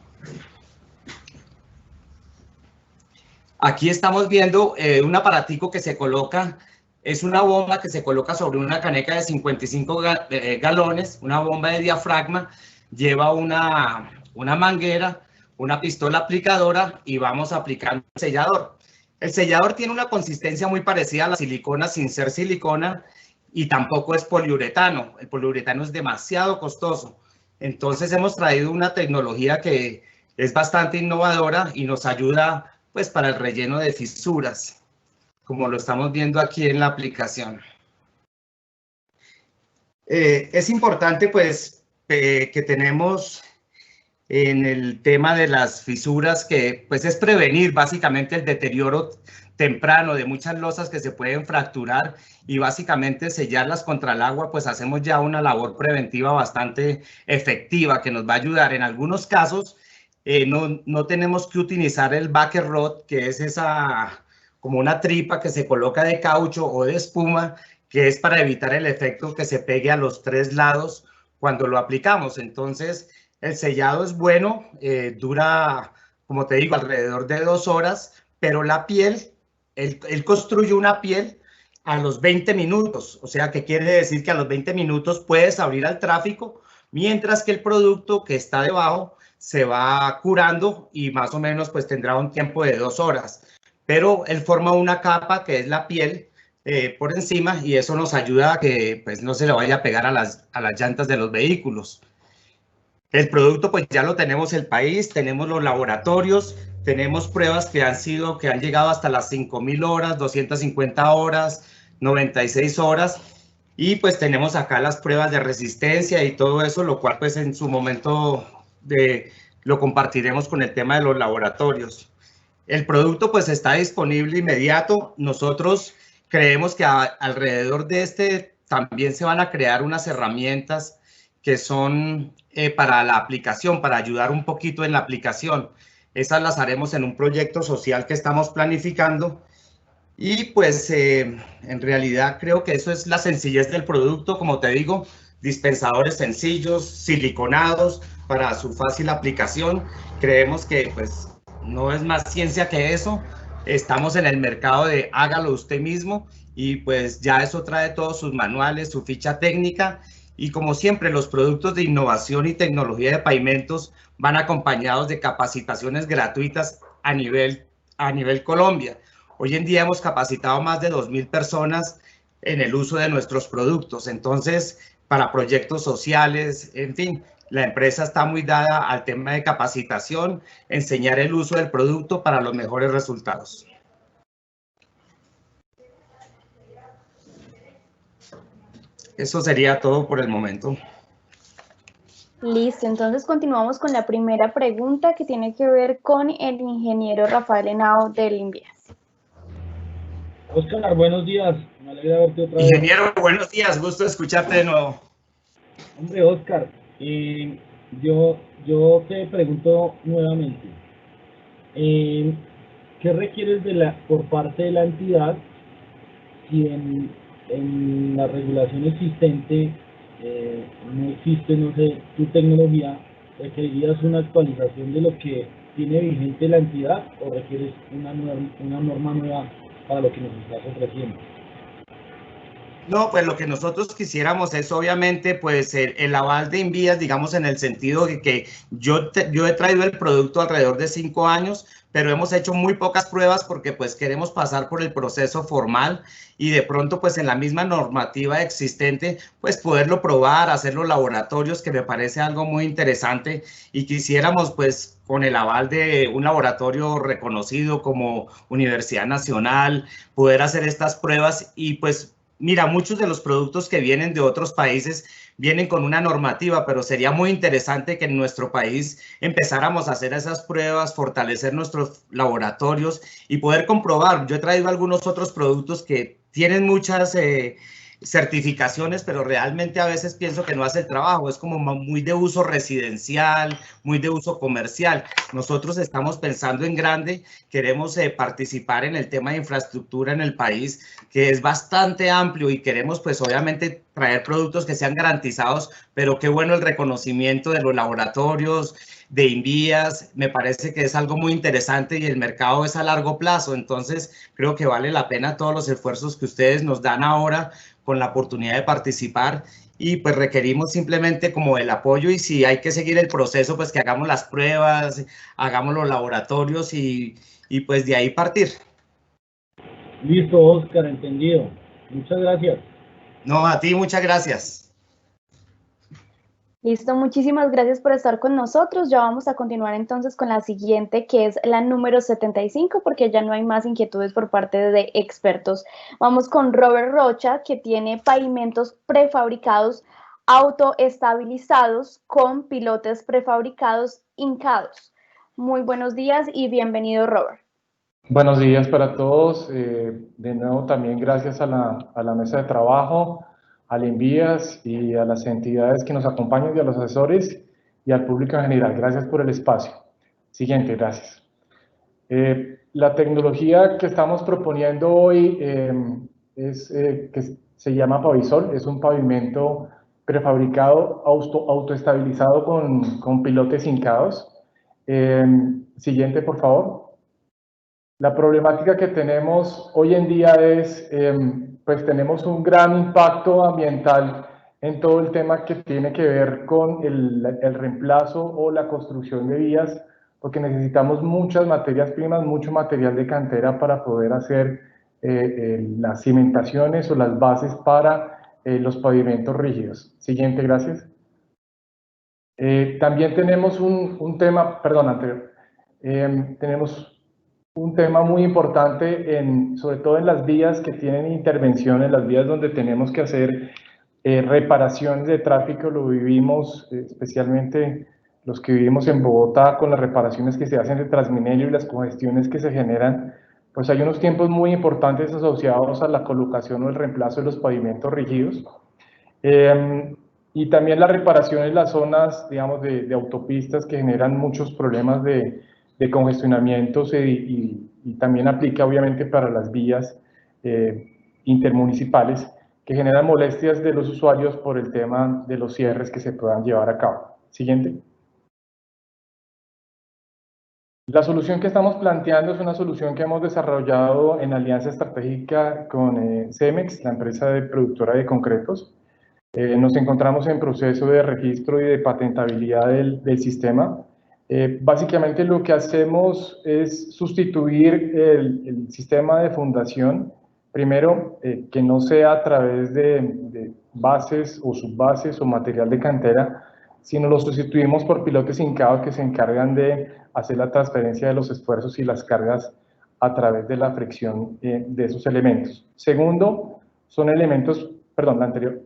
Aquí estamos viendo un aparatico que se coloca, es una bomba que se coloca sobre una caneca de 55 galones, una bomba de diafragma, lleva una manguera, una pistola aplicadora y vamos aplicando el sellador. El sellador tiene una consistencia muy parecida a la silicona sin ser silicona y tampoco es poliuretano. El poliuretano es demasiado costoso. Entonces hemos traído una tecnología que es bastante innovadora y nos ayuda pues para el relleno de fisuras, como lo estamos viendo aquí en la aplicación. Es importante pues que tenemos en el tema de las fisuras, que pues es prevenir básicamente el deterioro temprano de muchas losas que se pueden fracturar, y básicamente sellarlas contra el agua, pues hacemos ya una labor preventiva bastante efectiva que nos va a ayudar. En algunos casos no tenemos que utilizar el backer rod, que es esa como una tripa que se coloca de caucho o de espuma, que es para evitar el efecto que se pegue a los tres lados cuando lo aplicamos. Entonces el sellado es bueno, dura, como te digo, alrededor de 2 horas, pero la piel, él construye una piel a los 20 minutos, o sea que quiere decir que a los 20 minutos puedes abrir al tráfico, mientras que el producto que está debajo se va curando y más o menos pues tendrá un tiempo de 2 horas, pero él forma una capa que es la piel por encima, y eso nos ayuda a que pues no se le vaya a pegar a las llantas de los vehículos. El producto pues ya lo tenemos en el país, tenemos los laboratorios, tenemos pruebas que han llegado hasta las 5.000 horas, 250 horas, 96 horas, y pues tenemos acá las pruebas de resistencia y todo eso, lo cual pues en su momento lo compartiremos con el tema de los laboratorios. El producto pues está disponible inmediato. Nosotros creemos que alrededor de este también se van a crear unas herramientas que son para la aplicación, para ayudar un poquito en la aplicación. Esas las haremos en un proyecto social que estamos planificando, y pues en realidad creo que eso es la sencillez del producto. Como te digo, dispensadores sencillos, siliconados para su fácil aplicación. Creemos que pues no es más ciencia que eso. Estamos en el mercado de hágalo usted mismo, y pues ya eso trae todos sus manuales, su ficha técnica. Y como siempre, los productos de innovación y tecnología de pavimentos van acompañados de capacitaciones gratuitas a nivel Colombia. Hoy en día hemos capacitado más de 2.000 personas en el uso de nuestros productos. Entonces, para proyectos sociales, en fin, la empresa está muy dada al tema de capacitación, enseñar el uso del producto para los mejores resultados. Eso sería todo por el momento. Listo, entonces continuamos con la primera pregunta, que tiene que ver con el ingeniero Rafael Henao del INVIAS. Oscar, buenos días. Me alegra verte otra vez. Ingeniero, buenos días. Gusto escucharte de nuevo. Hombre, Oscar, yo te pregunto nuevamente, ¿qué requieres por parte de la entidad si en la regulación existente no existe, no sé, tu tecnología? ¿Requerirías una actualización de lo que tiene vigente la entidad o requieres una norma nueva para lo que nos estás ofreciendo? No, pues lo que nosotros quisiéramos es obviamente pues el aval de Invías, digamos en el sentido de que yo he traído el producto alrededor de 5 años, pero hemos hecho muy pocas pruebas porque pues queremos pasar por el proceso formal y de pronto pues en la misma normativa existente pues poderlo probar, hacer los laboratorios, que me parece algo muy interesante, y quisiéramos pues con el aval de un laboratorio reconocido como Universidad Nacional poder hacer estas pruebas. Y pues mira, muchos de los productos que vienen de otros países vienen con una normativa, pero sería muy interesante que en nuestro país empezáramos a hacer esas pruebas, fortalecer nuestros laboratorios y poder comprobar. Yo he traído algunos otros productos que tienen muchas certificaciones, pero realmente a veces pienso que no hace el trabajo. Es como muy de uso residencial, muy de uso comercial. Nosotros estamos pensando en grande, queremos participar en el tema de infraestructura en el país, que es bastante amplio, y queremos pues obviamente traer productos que sean garantizados, pero qué bueno el reconocimiento de los laboratorios, de Invías. Me parece que es algo muy interesante y el mercado es a largo plazo, entonces creo que vale la pena todos los esfuerzos que ustedes nos dan ahora con la oportunidad de participar, y pues requerimos simplemente como el apoyo, y si hay que seguir el proceso, pues que hagamos las pruebas, hagamos los laboratorios y pues de ahí partir. Listo, Oscar, entendido. Muchas gracias. No, a ti muchas gracias. Listo, muchísimas gracias por estar con nosotros. Ya vamos a continuar entonces con la siguiente, que es la número 75, porque ya no hay más inquietudes por parte de expertos. Vamos con Robert Rocha, que tiene pavimentos prefabricados autoestabilizados con pilotes prefabricados hincados. Muy buenos días y bienvenido, Robert. Buenos días para todos. De nuevo también gracias a la mesa de trabajo, al Invías y a las entidades que nos acompañan y a los asesores y al público en general. Gracias por el espacio. Siguiente, gracias. La tecnología que estamos proponiendo hoy que se llama Pavisol. Es un pavimento prefabricado autoestabilizado con pilotes hincados. Siguiente, por favor. La problemática que tenemos hoy en día es, pues tenemos un gran impacto ambiental en todo el tema que tiene que ver con el reemplazo o la construcción de vías, porque necesitamos muchas materias primas, mucho material de cantera para poder hacer las cimentaciones o las bases para los pavimentos rígidos. Siguiente, gracias. También tenemos un tema, perdón, anterior. Tenemos un tema muy importante, sobre todo en las vías que tienen intervención, en las vías donde tenemos que hacer reparaciones de tráfico. Lo vivimos, especialmente los que vivimos en Bogotá, con las reparaciones que se hacen de Transmilenio y las congestiones que se generan. Pues hay unos tiempos muy importantes asociados a la colocación o el reemplazo de los pavimentos rígidos. Y también la reparación en las zonas, digamos, de autopistas, que generan muchos problemas de congestionamientos, y también aplica obviamente para las vías intermunicipales, que generan molestias de los usuarios por el tema de los cierres que se puedan llevar a cabo. Siguiente. La solución que estamos planteando es una solución que hemos desarrollado en alianza estratégica con Cemex, la empresa productora de concretos. Nos encontramos en proceso de registro y de patentabilidad del sistema. Básicamente lo que hacemos es sustituir el sistema de fundación, primero, que no sea a través de bases o subbases o material de cantera, sino lo sustituimos por pilotes hincados que se encargan de hacer la transferencia de los esfuerzos y las cargas a través de la fricción de esos elementos. Segundo, son elementos, perdón, la anterior.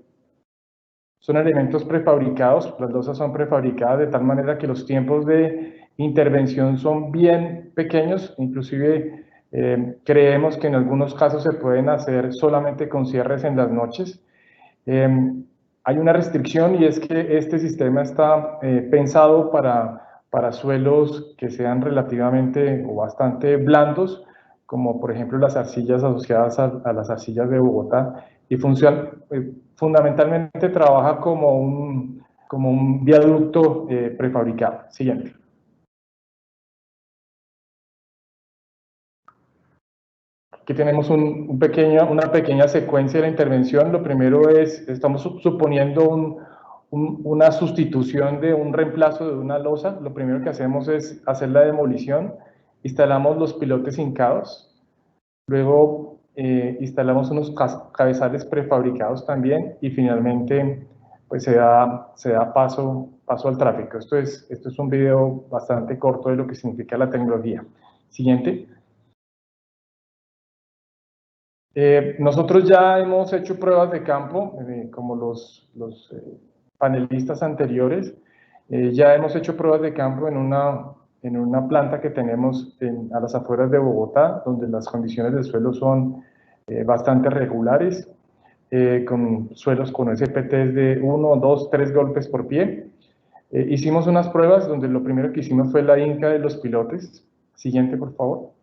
Son elementos prefabricados, las losas son prefabricadas de tal manera que los tiempos de intervención son bien pequeños, inclusive creemos que en algunos casos se pueden hacer solamente con cierres en las noches. Hay una restricción, y es que este sistema está pensado para suelos que sean relativamente o bastante blandos, como por ejemplo las arcillas asociadas a las arcillas de Bogotá, y fundamentalmente trabaja como un viaducto prefabricado. Siguiente. Aquí tenemos una pequeña secuencia de la intervención. Lo primero es, estamos suponiendo una sustitución de un reemplazo de una losa. Lo primero que hacemos es hacer la demolición. Instalamos los pilotes hincados. Luego instalamos unos cabezales prefabricados también y finalmente pues se da paso al tráfico. Esto es un video bastante corto de lo que significa la tecnología. Siguiente. Nosotros ya hemos hecho pruebas de campo, como los panelistas anteriores. Ya hemos hecho pruebas de campo en una planta que tenemos a las afueras de Bogotá, donde las condiciones del suelo son bastante regulares, con suelos con SPTs de 1, 2, 3 golpes por pie. Hicimos unas pruebas donde lo primero que hicimos fue la hinca de los pilotes. Siguiente, por favor.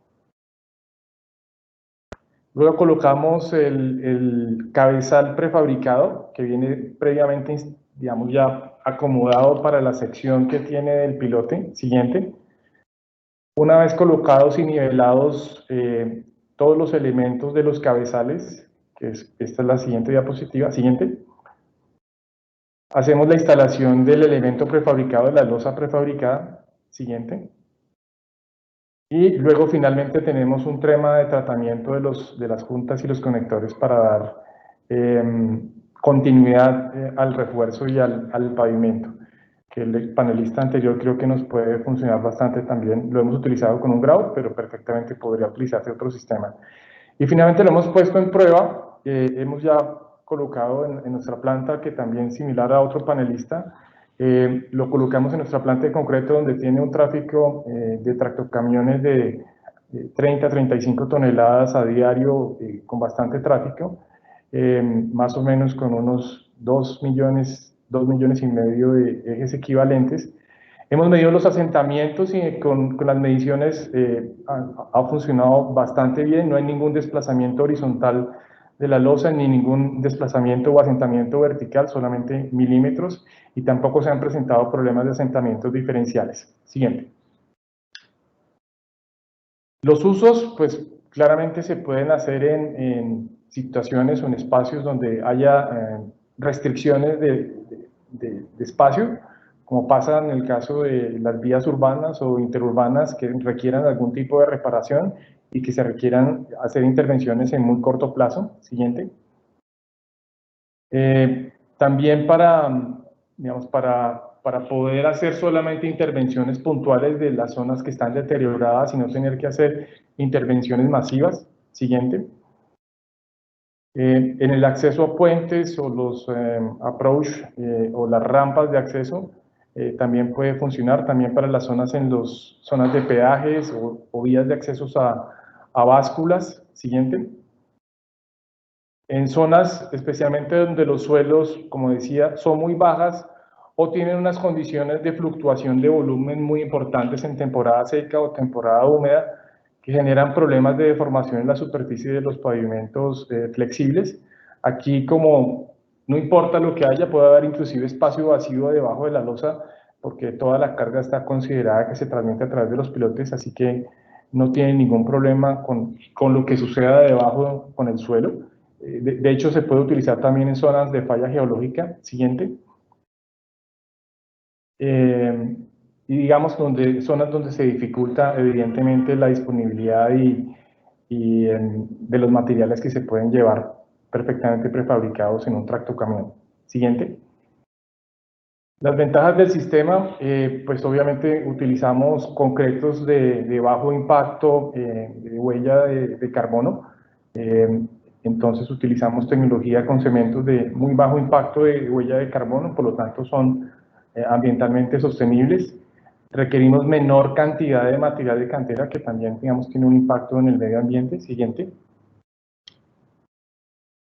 Luego colocamos el cabezal prefabricado, que viene previamente, digamos, ya acomodado para la sección que tiene el pilote. Siguiente. Una vez colocados y nivelados todos los elementos de los cabezales, esta es la siguiente diapositiva. Siguiente. Hacemos la instalación del elemento prefabricado, de la losa prefabricada. Siguiente. Y luego finalmente tenemos un trema de tratamiento de las juntas y los conectores para dar continuidad al refuerzo y al pavimento, que el panelista anterior creo que nos puede funcionar bastante también. Lo hemos utilizado con un grout, pero perfectamente podría utilizarse otro sistema. Y finalmente lo hemos puesto en prueba, hemos ya colocado en nuestra planta, que también similar a otro panelista, lo colocamos en nuestra planta de concreto, donde tiene un tráfico de tractocamiones de 30 a 35 toneladas a diario, con bastante tráfico, más o menos con unos 2 millones y medio de ejes equivalentes. Hemos medido los asentamientos y con las mediciones ha funcionado bastante bien. No hay ningún desplazamiento horizontal de la losa ni ningún desplazamiento o asentamiento vertical, solamente milímetros, y tampoco se han presentado problemas de asentamientos diferenciales. Siguiente. Los usos, pues claramente se pueden hacer en situaciones o en espacios donde haya restricciones de espacio, como pasa en el caso de las vías urbanas o interurbanas que requieran algún tipo de reparación y que se requieran hacer intervenciones en muy corto plazo. Siguiente. También digamos, para poder hacer solamente intervenciones puntuales de las zonas que están deterioradas y no tener que hacer intervenciones masivas. Siguiente. En el acceso a puentes o los approach o las rampas de acceso, también puede funcionar también para las zonas zonas de peajes o vías de accesos a básculas. Siguiente. En zonas especialmente donde los suelos, como decía, son muy bajas o tienen unas condiciones de fluctuación de volumen muy importantes en temporada seca o temporada húmeda, que generan problemas de deformación en la superficie de los pavimentos flexibles. Aquí, como no importa lo que haya, puede haber inclusive espacio vacío debajo de la losa, porque toda la carga está considerada que se transmite a través de los pilotes, así que no tiene ningún problema con lo que suceda debajo con el suelo. De hecho, se puede utilizar también en zonas de falla geológica. Siguiente. Y digamos, zonas donde se dificulta evidentemente la disponibilidad de los materiales que se pueden llevar perfectamente prefabricados en un tractocamión. Siguiente. Las ventajas del sistema, pues obviamente utilizamos concretos de bajo impacto, de huella de carbono. Entonces utilizamos tecnología con cementos de muy bajo impacto de huella de carbono, por lo tanto son ambientalmente sostenibles. Requerimos menor cantidad de material de cantera, que también, digamos, tiene un impacto en el medio ambiente. Siguiente.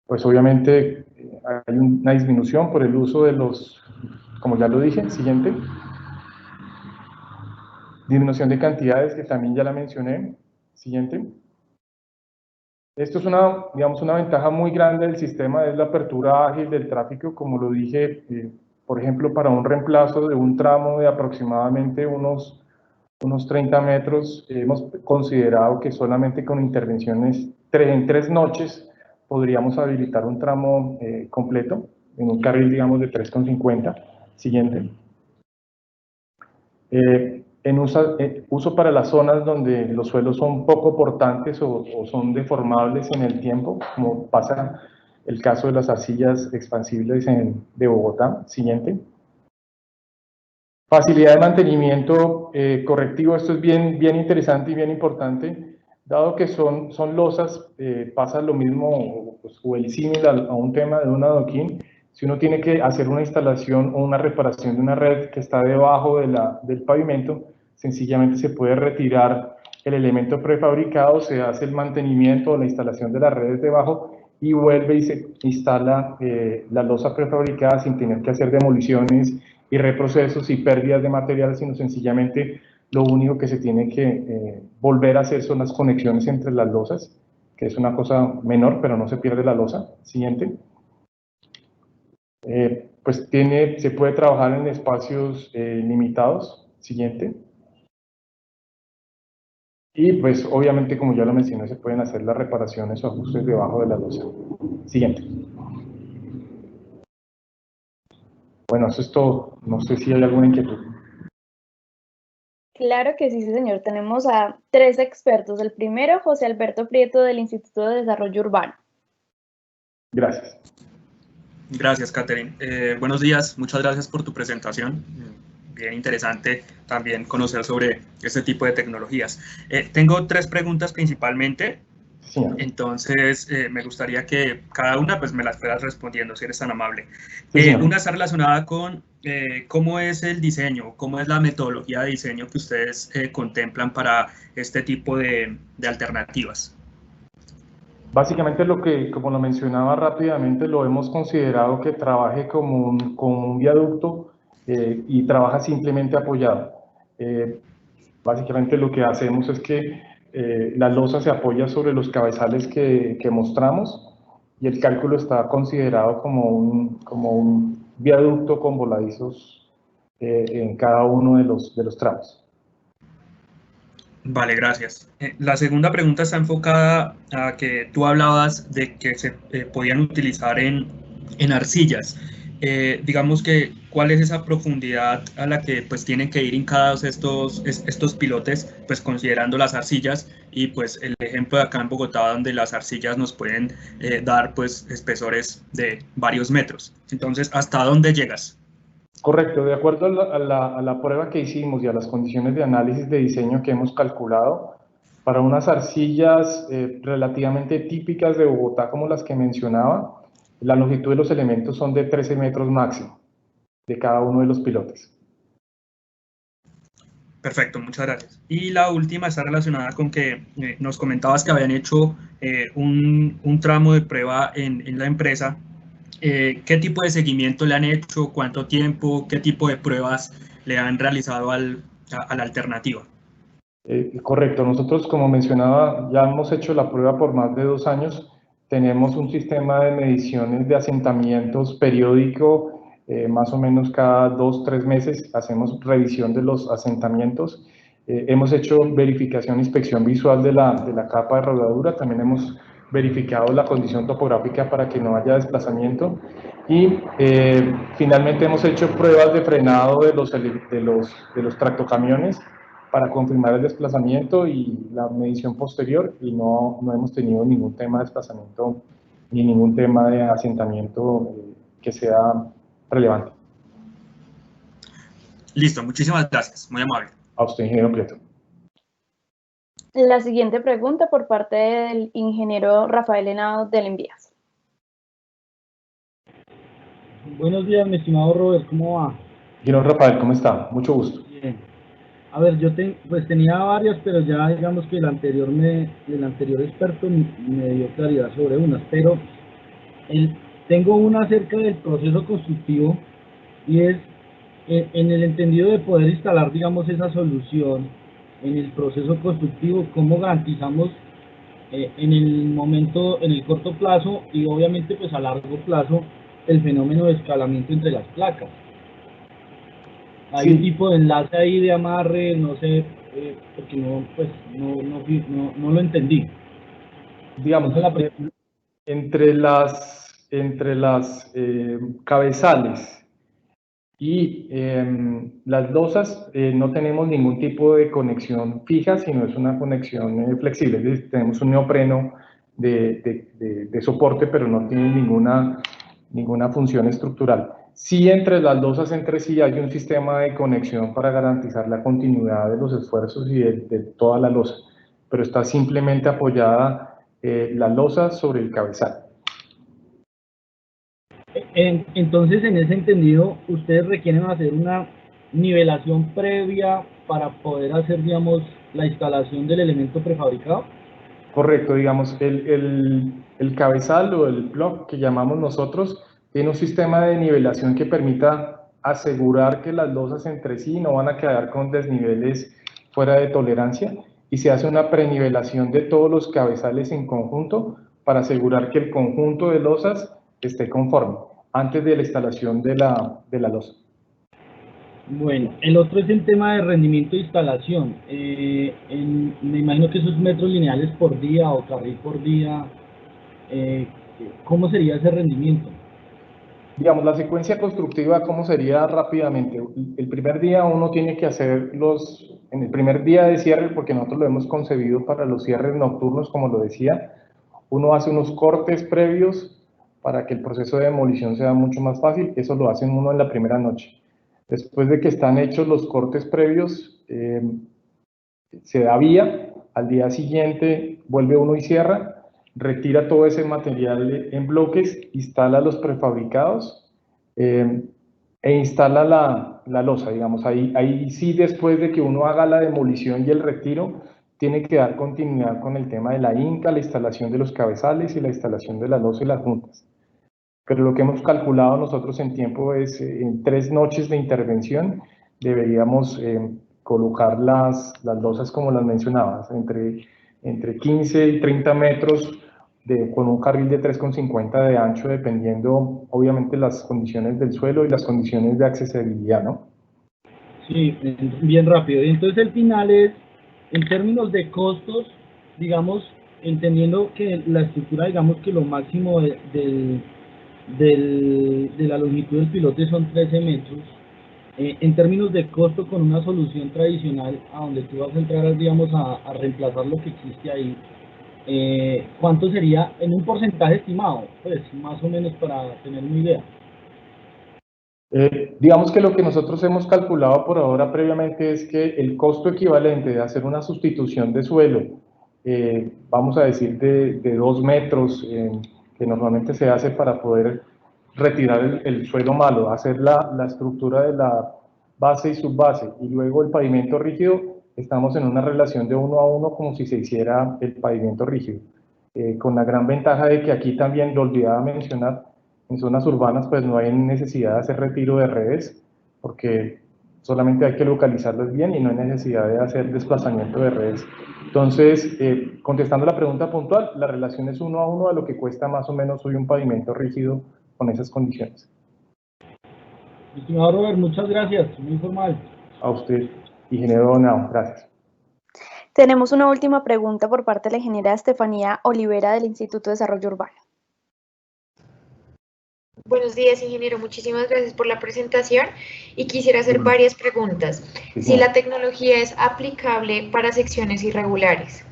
Pues obviamente hay una disminución por el uso de como ya lo dije. Siguiente. Disminución de cantidades, que también ya la mencioné. Siguiente. Esto es digamos, una ventaja muy grande del sistema, es la apertura ágil del tráfico, como lo dije, por ejemplo, para un reemplazo de un tramo de aproximadamente unos unos 30 metros. Hemos considerado que solamente con intervenciones en 3 noches podríamos habilitar un tramo completo en un carril, digamos, de 3,50. Siguiente. En uso para las zonas donde los suelos son poco portantes o son deformables en el tiempo, como pasa el caso de las arcillas expansibles de Bogotá. Siguiente. Facilidad de mantenimiento correctivo. Esto es bien interesante y bien importante, dado que son losas. Pasa lo mismo o el símil a un tema de un adoquín. Si uno tiene que hacer una instalación o una reparación de una red que está debajo del pavimento, sencillamente se puede retirar el elemento prefabricado, se hace el mantenimiento o la instalación de las redes debajo y vuelve y se instala la losa prefabricada sin tener que hacer demoliciones y reprocesos y pérdidas de material, sino sencillamente lo único que se tiene que volver a hacer son las conexiones entre las losas, que es una cosa menor, pero no se pierde la losa. Siguiente. Pues se puede trabajar en espacios limitados. Siguiente. Y pues obviamente, como ya lo mencioné, se pueden hacer las reparaciones o ajustes debajo de la losa. Siguiente. Bueno, eso es todo. No sé si hay alguna inquietud. Claro que sí, señor. Tenemos a 3 expertos. El primero, José Alberto Prieto, del Instituto de Desarrollo Urbano. Gracias. Gracias, Catherine. Buenos días, muchas gracias por tu presentación. Bien interesante también conocer sobre este tipo de tecnologías. Tengo 3 preguntas principalmente. Sí. Entonces, me gustaría que cada una pues, me las puedas respondiendo, si eres tan amable. Una está relacionada con cómo es el diseño, cómo es la metodología de diseño que ustedes contemplan para este tipo de alternativas. Básicamente como lo mencionaba rápidamente, lo hemos considerado que trabaje como un viaducto y trabaja simplemente apoyado. Básicamente lo que hacemos es que la losa se apoya sobre los cabezales que mostramos y el cálculo está considerado como un viaducto con voladizos en cada uno de los tramos. Vale, gracias. La segunda pregunta está enfocada a que tú hablabas de que se podían utilizar en arcillas. Digamos que, ¿cuál es esa profundidad a la que pues tienen que ir hincados estos pilotes, pues considerando las arcillas y pues el ejemplo de acá en Bogotá, donde las arcillas nos pueden dar pues espesores de varios metros? Entonces, ¿hasta dónde llegas? Correcto, de acuerdo a la prueba que hicimos y a las condiciones de análisis de diseño que hemos calculado, para unas arcillas relativamente típicas de Bogotá, como las que mencionaba, la longitud de los elementos son de 13 metros máximo, de cada uno de los pilotes. Perfecto, muchas gracias. Y la última está relacionada con que nos comentabas que habían hecho un tramo de prueba en la empresa. ¿Qué tipo de seguimiento le han hecho? ¿Cuánto tiempo? ¿Qué tipo de pruebas le han realizado a la alternativa? Correcto. Nosotros, como mencionaba, ya hemos hecho la prueba por más de 2 años. Tenemos un sistema de mediciones de asentamientos periódico, más o menos cada 2-3 meses hacemos revisión de los asentamientos. Hemos hecho verificación e inspección visual de la capa de rodadura. También hemos verificado la condición topográfica para que no haya desplazamiento y finalmente hemos hecho pruebas de frenado de los tractocamiones para confirmar el desplazamiento y la medición posterior, y no hemos tenido ningún tema de desplazamiento ni ningún tema de asentamiento que sea relevante. Listo, muchísimas gracias, muy amable. A usted, ingeniero Prieto. La siguiente pregunta por parte del ingeniero Rafael Henao del Envías. Buenos días, mi estimado Robert, ¿cómo va? Ingeniero Rafael, ¿cómo está? Mucho gusto. Bien. A ver, yo pues tenía varias, pero ya digamos que el anterior experto me dio claridad sobre unas, pero tengo una acerca del proceso constructivo y es en el entendido de poder instalar, digamos, esa solución en el proceso constructivo, cómo garantizamos en el corto plazo y obviamente pues a largo plazo el fenómeno de escalamiento entre las placas. Hay un tipo de enlace ahí de amarre, no sé porque no, pues, no lo entendí. Digamos, entre las cabezales y las losas no tenemos ningún tipo de conexión fija, sino es una conexión flexible. Es decir, tenemos un neopreno de soporte, pero no tiene ninguna función estructural. Sí, entre las losas entre sí hay un sistema de conexión para garantizar la continuidad de los esfuerzos y de toda la losa, pero está simplemente apoyada la losa sobre el cabezal. Entonces, en ese entendido, ¿ustedes requieren hacer una nivelación previa para poder hacer, digamos, la instalación del elemento prefabricado? Correcto, digamos, el cabezal o el block que llamamos nosotros tiene un sistema de nivelación que permita asegurar que las losas entre sí no van a quedar con desniveles fuera de tolerancia, y se hace una prenivelación de todos los cabezales en conjunto para asegurar que el conjunto de losas esté conforme antes de la instalación de la losa. Bueno, el otro es el tema de rendimiento de instalación. Me imagino que esos metros lineales por día o carril por día, ¿cómo sería ese rendimiento? Digamos, la secuencia constructiva, ¿cómo sería rápidamente? El primer día uno tiene que hacer en el primer día de cierre, porque nosotros lo hemos concebido para los cierres nocturnos, como lo decía, uno hace unos cortes previos para que el proceso de demolición sea mucho más fácil. Eso lo hace uno en la primera noche. Después de que están hechos los cortes previos, se da vía, al día siguiente vuelve uno y cierra, retira todo ese material en bloques, instala los prefabricados e instala la losa, digamos. Ahí sí, después de que uno haga la demolición y el retiro, tiene que dar continuidad con el tema de la INCA, la instalación de los cabezales y la instalación de la losa y las juntas. Pero lo que hemos calculado nosotros en tiempo es, en 3 noches de intervención, deberíamos colocar las losas como las mencionabas, entre 15 y 30 metros, con un carril de 3,50 de ancho, dependiendo obviamente las condiciones del suelo y las condiciones de accesibilidad, ¿no? Sí, bien rápido. Y entonces el final es, en términos de costos, digamos, entendiendo que la estructura, digamos que lo máximo de la longitud del pilote son 13 metros, en términos de costo con una solución tradicional a donde tú vas a entrar, digamos, a reemplazar lo que existe ahí, ¿cuánto sería en un porcentaje estimado? Pues más o menos para tener una idea. Digamos que lo que nosotros hemos calculado por ahora previamente es que el costo equivalente de hacer una sustitución de suelo, vamos a decir de 2 metros, que normalmente se hace para poder retirar el suelo malo, hacer la estructura de la base y subbase y luego el pavimento rígido, estamos en una relación de 1 a 1 como si se hiciera el pavimento rígido, con la gran ventaja de que aquí también, lo olvidaba mencionar, en zonas urbanas pues no hay necesidad de hacer retiro de redes, porque solamente hay que localizarlas bien y no hay necesidad de hacer desplazamiento de redes. Entonces, contestando la pregunta puntual, la relación es 1 a 1 a lo que cuesta más o menos hoy un pavimento rígido con esas condiciones. Estimado Robert, muchas gracias, muy formal. A usted, ingeniero Donao, gracias. Tenemos una última pregunta por parte de la ingeniera Estefanía Olivera del Instituto de Desarrollo Urbano. Buenos días, ingeniero. Muchísimas gracias por la presentación y quisiera hacer varias preguntas. Si la tecnología es aplicable para secciones irregulares.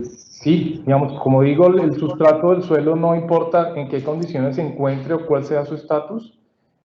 Sí, digamos, como digo, el sustrato del suelo no importa en qué condiciones se encuentre o cuál sea su estatus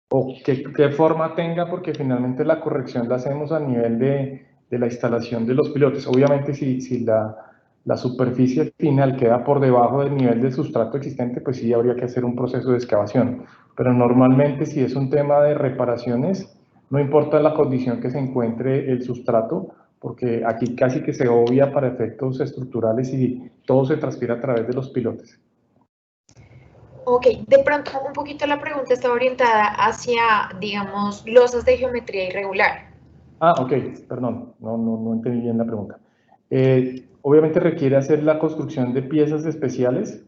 o qué forma tenga, porque finalmente la corrección la hacemos a nivel de la instalación de los pilotes. Obviamente, si la superficie final queda por debajo del nivel de sustrato existente, pues sí habría que hacer un proceso de excavación. Pero normalmente, si es un tema de reparaciones, no importa la condición que se encuentre el sustrato, porque aquí casi que se obvia para efectos estructurales y todo se transpira a través de los pilotes. Ok, de pronto un poquito la pregunta está orientada hacia, digamos, losas de geometría irregular. Ah, ok, perdón, no entendí bien la pregunta. Obviamente requiere hacer la construcción de piezas especiales,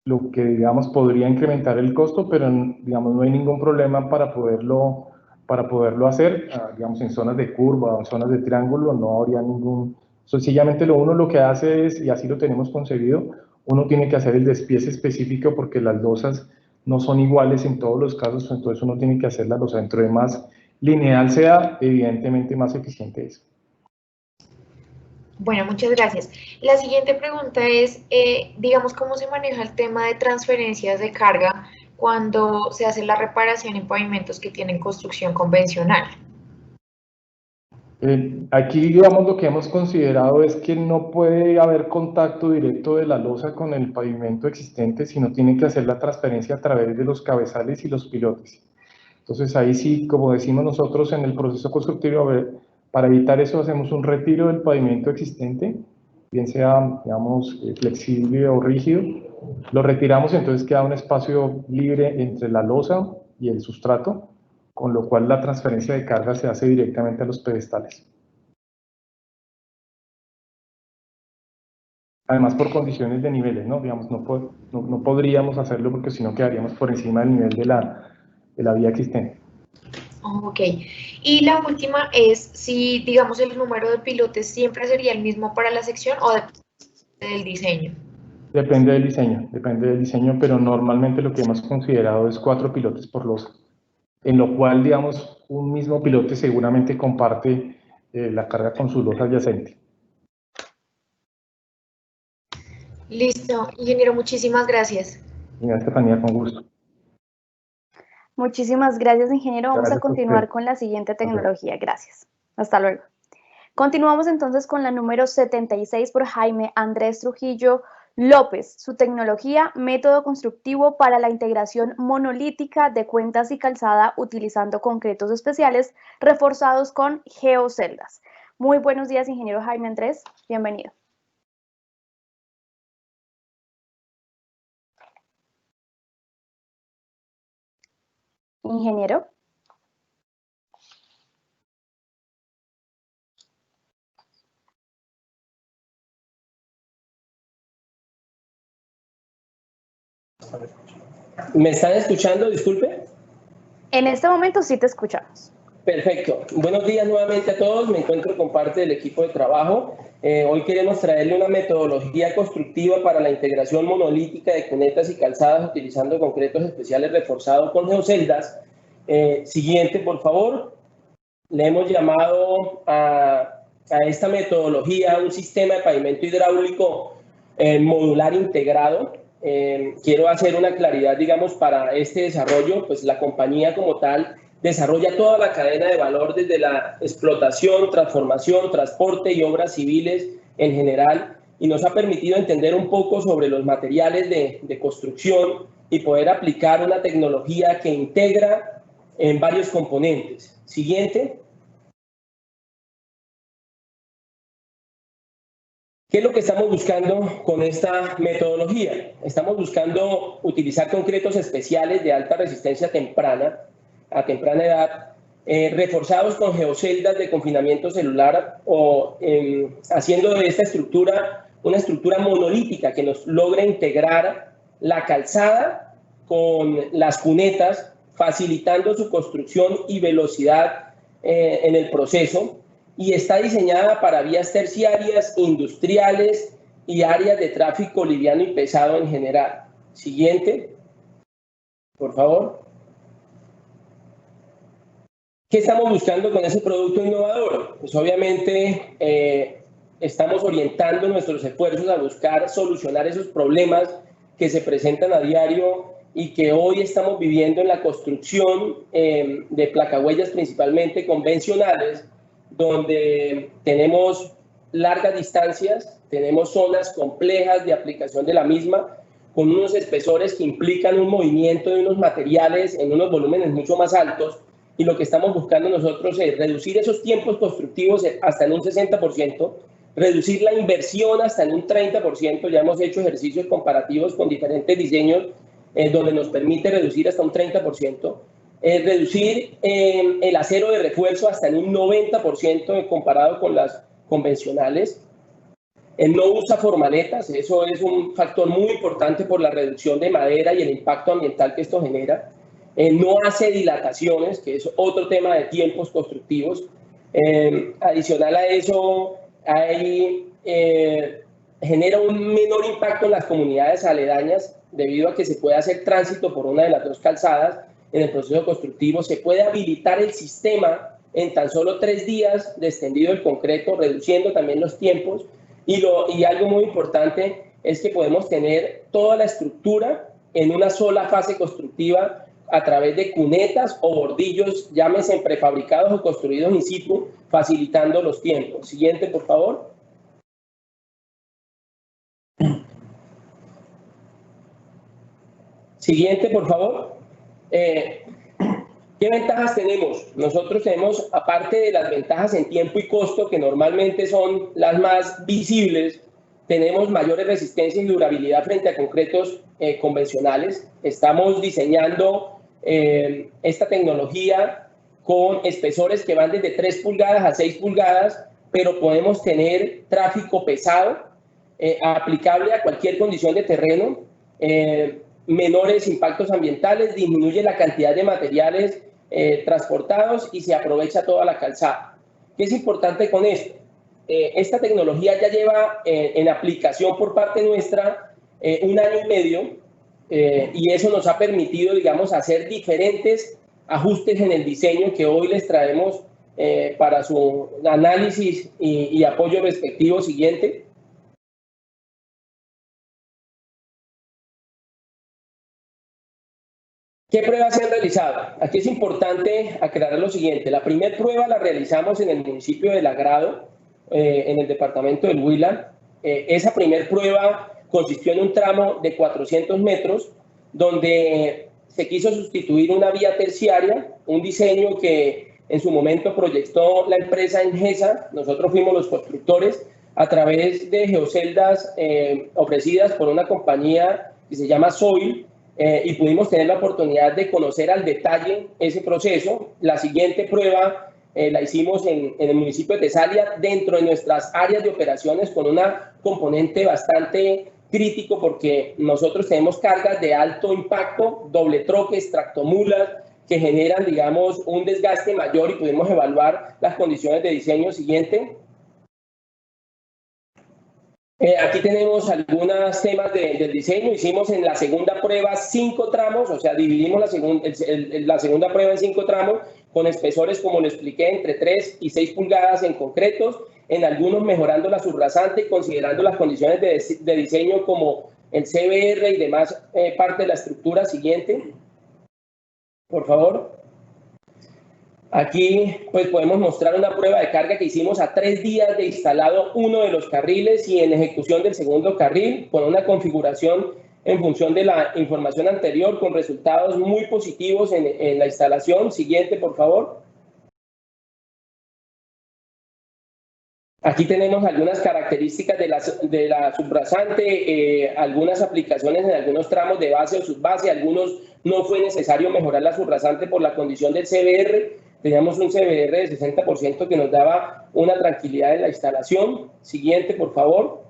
lo que, digamos, podría incrementar el costo, pero, digamos, no hay ningún problema para poderlo para poderlo hacer, digamos, en zonas de curva o en zonas de triángulo no habría ningún... Sencillamente lo que hace es, y así lo tenemos concebido, uno tiene que hacer el despiece específico porque las losas no son iguales en todos los casos, entonces uno tiene que hacer la losa. Dentro de más lineal sea, evidentemente más eficiente es. Bueno, muchas gracias. La siguiente pregunta es, digamos, ¿cómo se maneja el tema de transferencias de carga cuando se hace la reparación en pavimentos que tienen construcción convencional? Aquí, digamos, lo que hemos considerado es que no puede haber contacto directo de la losa con el pavimento existente, sino tiene que hacer la transferencia a través de los cabezales y los pilotes. Entonces, ahí sí, como decimos nosotros en el proceso constructivo, para evitar eso hacemos un retiro del pavimento existente, bien sea, digamos, flexible o rígido. Lo retiramos, entonces queda un espacio libre entre la losa y el sustrato, con lo cual la transferencia de carga se hace directamente a los pedestales. Además, por condiciones de niveles, ¿no? Digamos, no podríamos hacerlo porque si no quedaríamos por encima del nivel de la vía existente. Ok. Y la última es si, digamos, el número de pilotes siempre sería el mismo para la sección o depende del diseño. Depende del diseño, pero normalmente lo que hemos considerado es 4 pilotes por losa, en lo cual, digamos, un mismo pilote seguramente comparte la carga con su losa adyacente. Listo, ingeniero, muchísimas gracias. Señora Estefanía, con gusto. Muchísimas gracias, ingeniero. Vamos Gracias a continuar con la siguiente tecnología. Gracias. Hasta luego. Continuamos entonces con la número 76 por Jaime Andrés Trujillo López. Su tecnología, método constructivo para la integración monolítica de cuentas y calzada utilizando concretos especiales reforzados con geoceldas. Muy buenos días, ingeniero Jaime Andrés. Bienvenido. Ingeniero. ¿Me están escuchando? Disculpe. En este momento sí te escuchamos. Perfecto. Buenos días nuevamente a todos. Me encuentro con parte del equipo de trabajo. Hoy queremos traerle una metodología constructiva para la integración monolítica de cunetas y calzadas utilizando concretos especiales reforzados con geoceldas. Siguiente, por favor. Le hemos llamado a esta metodología un sistema de pavimento hidráulico modular integrado. Quiero hacer una claridad, digamos, para este desarrollo, pues la compañía como tal desarrolla toda la cadena de valor desde la explotación, transformación, transporte y obras civiles en general, y nos ha permitido entender un poco sobre los materiales de construcción y poder aplicar una tecnología que integra en varios componentes. Siguiente. ¿Qué es lo que estamos buscando con esta metodología? Estamos buscando utilizar concretos especiales de alta resistencia a temprana edad, reforzados con geoceldas de confinamiento celular o haciendo de esta estructura una estructura monolítica que nos logre integrar la calzada con las cunetas, facilitando su construcción y velocidad en el proceso. Y está diseñada para vías terciarias, industriales y áreas de tráfico liviano y pesado en general. Siguiente, por favor. ¿Qué estamos buscando con ese producto innovador? Pues obviamente estamos orientando nuestros esfuerzos a buscar solucionar esos problemas que se presentan a diario y que hoy estamos viviendo en la construcción de placahuellas principalmente convencionales, donde tenemos largas distancias, tenemos zonas complejas de aplicación de la misma, con unos espesores que implican un movimiento de unos materiales en unos volúmenes mucho más altos, y lo que estamos buscando nosotros es reducir esos tiempos constructivos hasta en un 60%, reducir la inversión hasta en un 30%, ya hemos hecho ejercicios comparativos con diferentes diseños donde nos permite reducir hasta un 30%, reducir el acero de refuerzo hasta en un 90% comparado con las convencionales. No usa formaletas, eso es un factor muy importante por la reducción de madera y el impacto ambiental que esto genera. no hace dilataciones, que es otro tema de tiempos constructivos. Adicional a eso, genera un menor impacto en las comunidades aledañas debido a que se puede hacer tránsito por una de las dos calzadas en el proceso constructivo. Se puede habilitar el sistema en tan solo 3 días de extendido el concreto, reduciendo también los tiempos. Y algo muy importante es que podemos tener toda la estructura en una sola fase constructiva a través de cunetas o bordillos, llámese prefabricados o construidos in situ, facilitando los tiempos. Siguiente, por favor. Siguiente, por favor. ¿Qué ventajas tenemos? Nosotros tenemos, aparte de las ventajas en tiempo y costo, que normalmente son las más visibles, tenemos mayores resistencias y durabilidad frente a concretos convencionales. Estamos diseñando esta tecnología con espesores que van desde 3 pulgadas a 6 pulgadas, pero podemos tener tráfico pesado, aplicable a cualquier condición de terreno, menores impactos ambientales, disminuye la cantidad de materiales transportados y se aprovecha toda la calzada. ¿Qué es importante con esto? Esta tecnología ya lleva en aplicación por parte nuestra 1 año y medio, y eso nos ha permitido, digamos, hacer diferentes ajustes en el diseño que hoy les traemos para su análisis y apoyo respectivo. Siguiente. ¿Qué pruebas se han realizado? Aquí es importante aclarar lo siguiente. La primera prueba la realizamos en el municipio de La Grado, en el departamento del Huila. Esa primera prueba consistió en un tramo de 400 metros, donde se quiso sustituir una vía terciaria, un diseño que en su momento proyectó la empresa Engesa. Nosotros fuimos los constructores a través de geoceldas ofrecidas por una compañía que se llama Soil, y pudimos tener la oportunidad de conocer al detalle ese proceso. La siguiente prueba la hicimos en el municipio de Tesalia, dentro de nuestras áreas de operaciones, con una componente bastante crítico, porque nosotros tenemos cargas de alto impacto, doble troques, tractomulas, que generan, digamos, un desgaste mayor, y pudimos evaluar las condiciones de diseño. Siguiente. Aquí tenemos algunos temas del diseño. Hicimos en la segunda prueba 5 tramos, o sea, dividimos la segunda prueba en 5 tramos, con espesores, como lo expliqué, entre 3 y 6 pulgadas en concretos, en algunos mejorando la subrasante, considerando las condiciones de diseño como el CBR y demás parte de la estructura. Siguiente, por favor. Aquí pues podemos mostrar una prueba de carga que hicimos a 3 días de instalado uno de los carriles y en ejecución del segundo carril, con una configuración en función de la información anterior, con resultados muy positivos en la instalación. Siguiente, por favor. Aquí tenemos algunas características de la subrasante, algunas aplicaciones en algunos tramos de base o subbase. Algunos no fue necesario mejorar la subrasante por la condición del CBR. Teníamos un CBR de 60% que nos daba una tranquilidad en la instalación. Siguiente, por favor.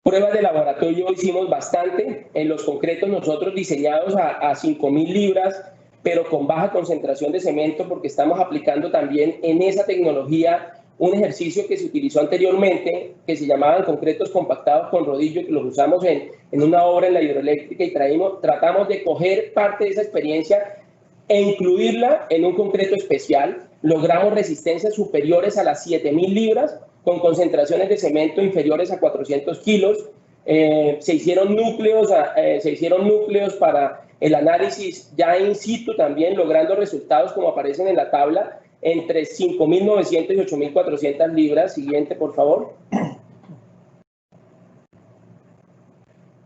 Pruebas de laboratorio hicimos bastante. En los concretos nosotros diseñados a 5.000 libras, pero con baja concentración de cemento, porque estamos aplicando también en esa tecnología un ejercicio que se utilizó anteriormente, que se llamaban concretos compactados con rodillo, que los usamos en una obra en la hidroeléctrica, y tratamos de coger parte de esa experiencia e incluirla en un concreto especial. Logramos resistencias superiores a las 7.000 libras, con concentraciones de cemento inferiores a 400 kilos. Se hicieron núcleos para el análisis ya in situ también, logrando resultados como aparecen en la tabla, entre 5.900 y 8.400 libras. Siguiente, por favor.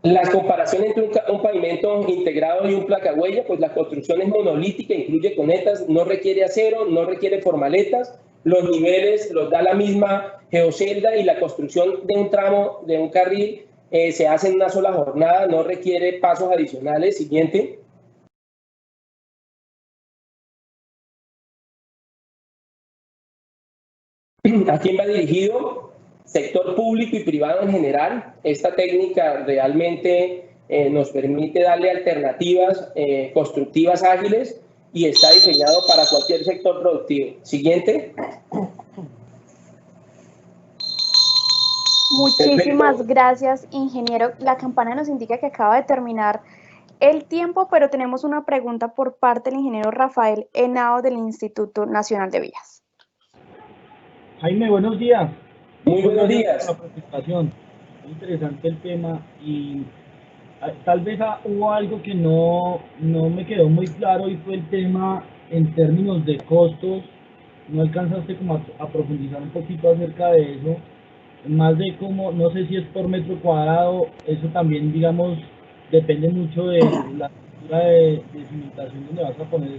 Las comparaciones entre un pavimento integrado y un placahuella, pues la construcción es monolítica, incluye conetas, no requiere acero, no requiere formaletas, los niveles los da la misma geocelda, y la construcción de un tramo, de un carril, se hace en una sola jornada, no requiere pasos adicionales. Siguiente. ¿A quién va dirigido? sector público y privado en general. Esta técnica realmente nos permite darle alternativas constructivas ágiles y está diseñado para cualquier sector productivo. Siguiente. Muchísimas Perfecto. gracias, ingeniero. La campana nos indica que acaba de terminar el tiempo, pero tenemos una pregunta por parte del ingeniero Rafael Henao del Instituto Nacional de Vías. Jaime, buenos días. Muy buenos días. Por la presentación. Muy interesante el tema y tal vez hubo algo que no me quedó muy claro y fue el tema en términos de costos. No alcanzaste como a profundizar un poquito acerca de eso. Más de cómo, no sé si es por metro cuadrado, eso también, digamos, depende mucho de la estructura de cimentación donde vas a poner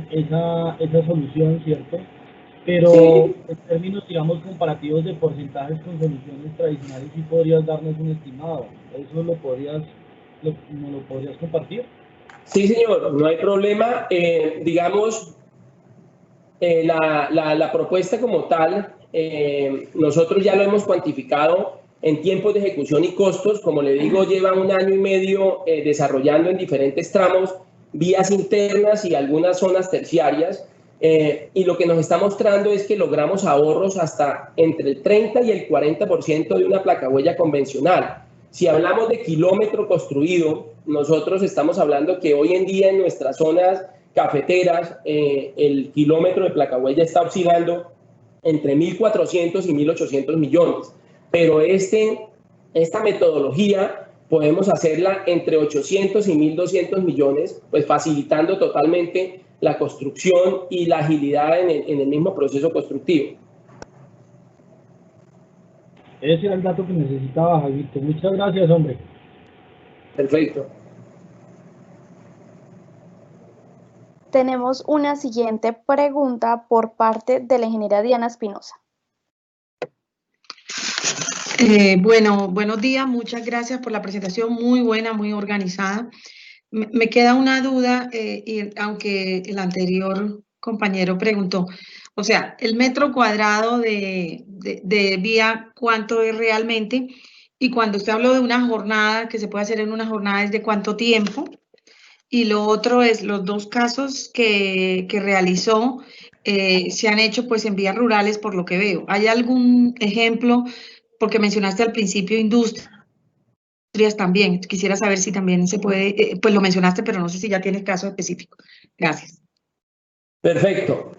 esa solución, ¿cierto? Pero sí, en términos, digamos, comparativos de porcentajes con soluciones tradicionales, ¿sí podrías darnos un estimado? ¿Eso nos lo podrías compartir? sí, señor, no hay problema. Digamos, la propuesta como tal, nosotros ya lo hemos cuantificado en tiempos de ejecución y costos. Como le digo, lleva 1 año y medio desarrollando en diferentes tramos vías internas y algunas zonas terciarias. Y lo que nos está mostrando es que logramos ahorros hasta entre el 30 y el 40% de una placahuella convencional. Si hablamos de kilómetro construido, nosotros estamos hablando que hoy en día en nuestras zonas cafeteras el kilómetro de placahuella está oscilando entre 1.400 y 1.800 millones. Pero esta metodología podemos hacerla entre 800 y 1.200 millones, pues facilitando totalmente la construcción y la agilidad en el mismo proceso constructivo. Ese era el dato que necesitaba, Javito. Muchas gracias, hombre. Perfecto. Tenemos una siguiente pregunta por parte de la ingeniera Diana Espinosa. Bueno, buenos días, muchas gracias por la presentación, muy buena, muy organizada. Me queda una duda, y aunque el anterior compañero preguntó, o sea, el metro cuadrado de vía, ¿cuánto es realmente? Y cuando usted habló de una jornada, que se puede hacer en una jornada, ¿es de cuánto tiempo? Y lo otro es, los 2 casos que realizó se han hecho pues en vías rurales por lo que veo. ¿Hay algún ejemplo? Porque mencionaste al principio industrias también. Quisiera saber si también se puede, pues lo mencionaste, pero no sé si ya tienes caso específico. Gracias. Perfecto.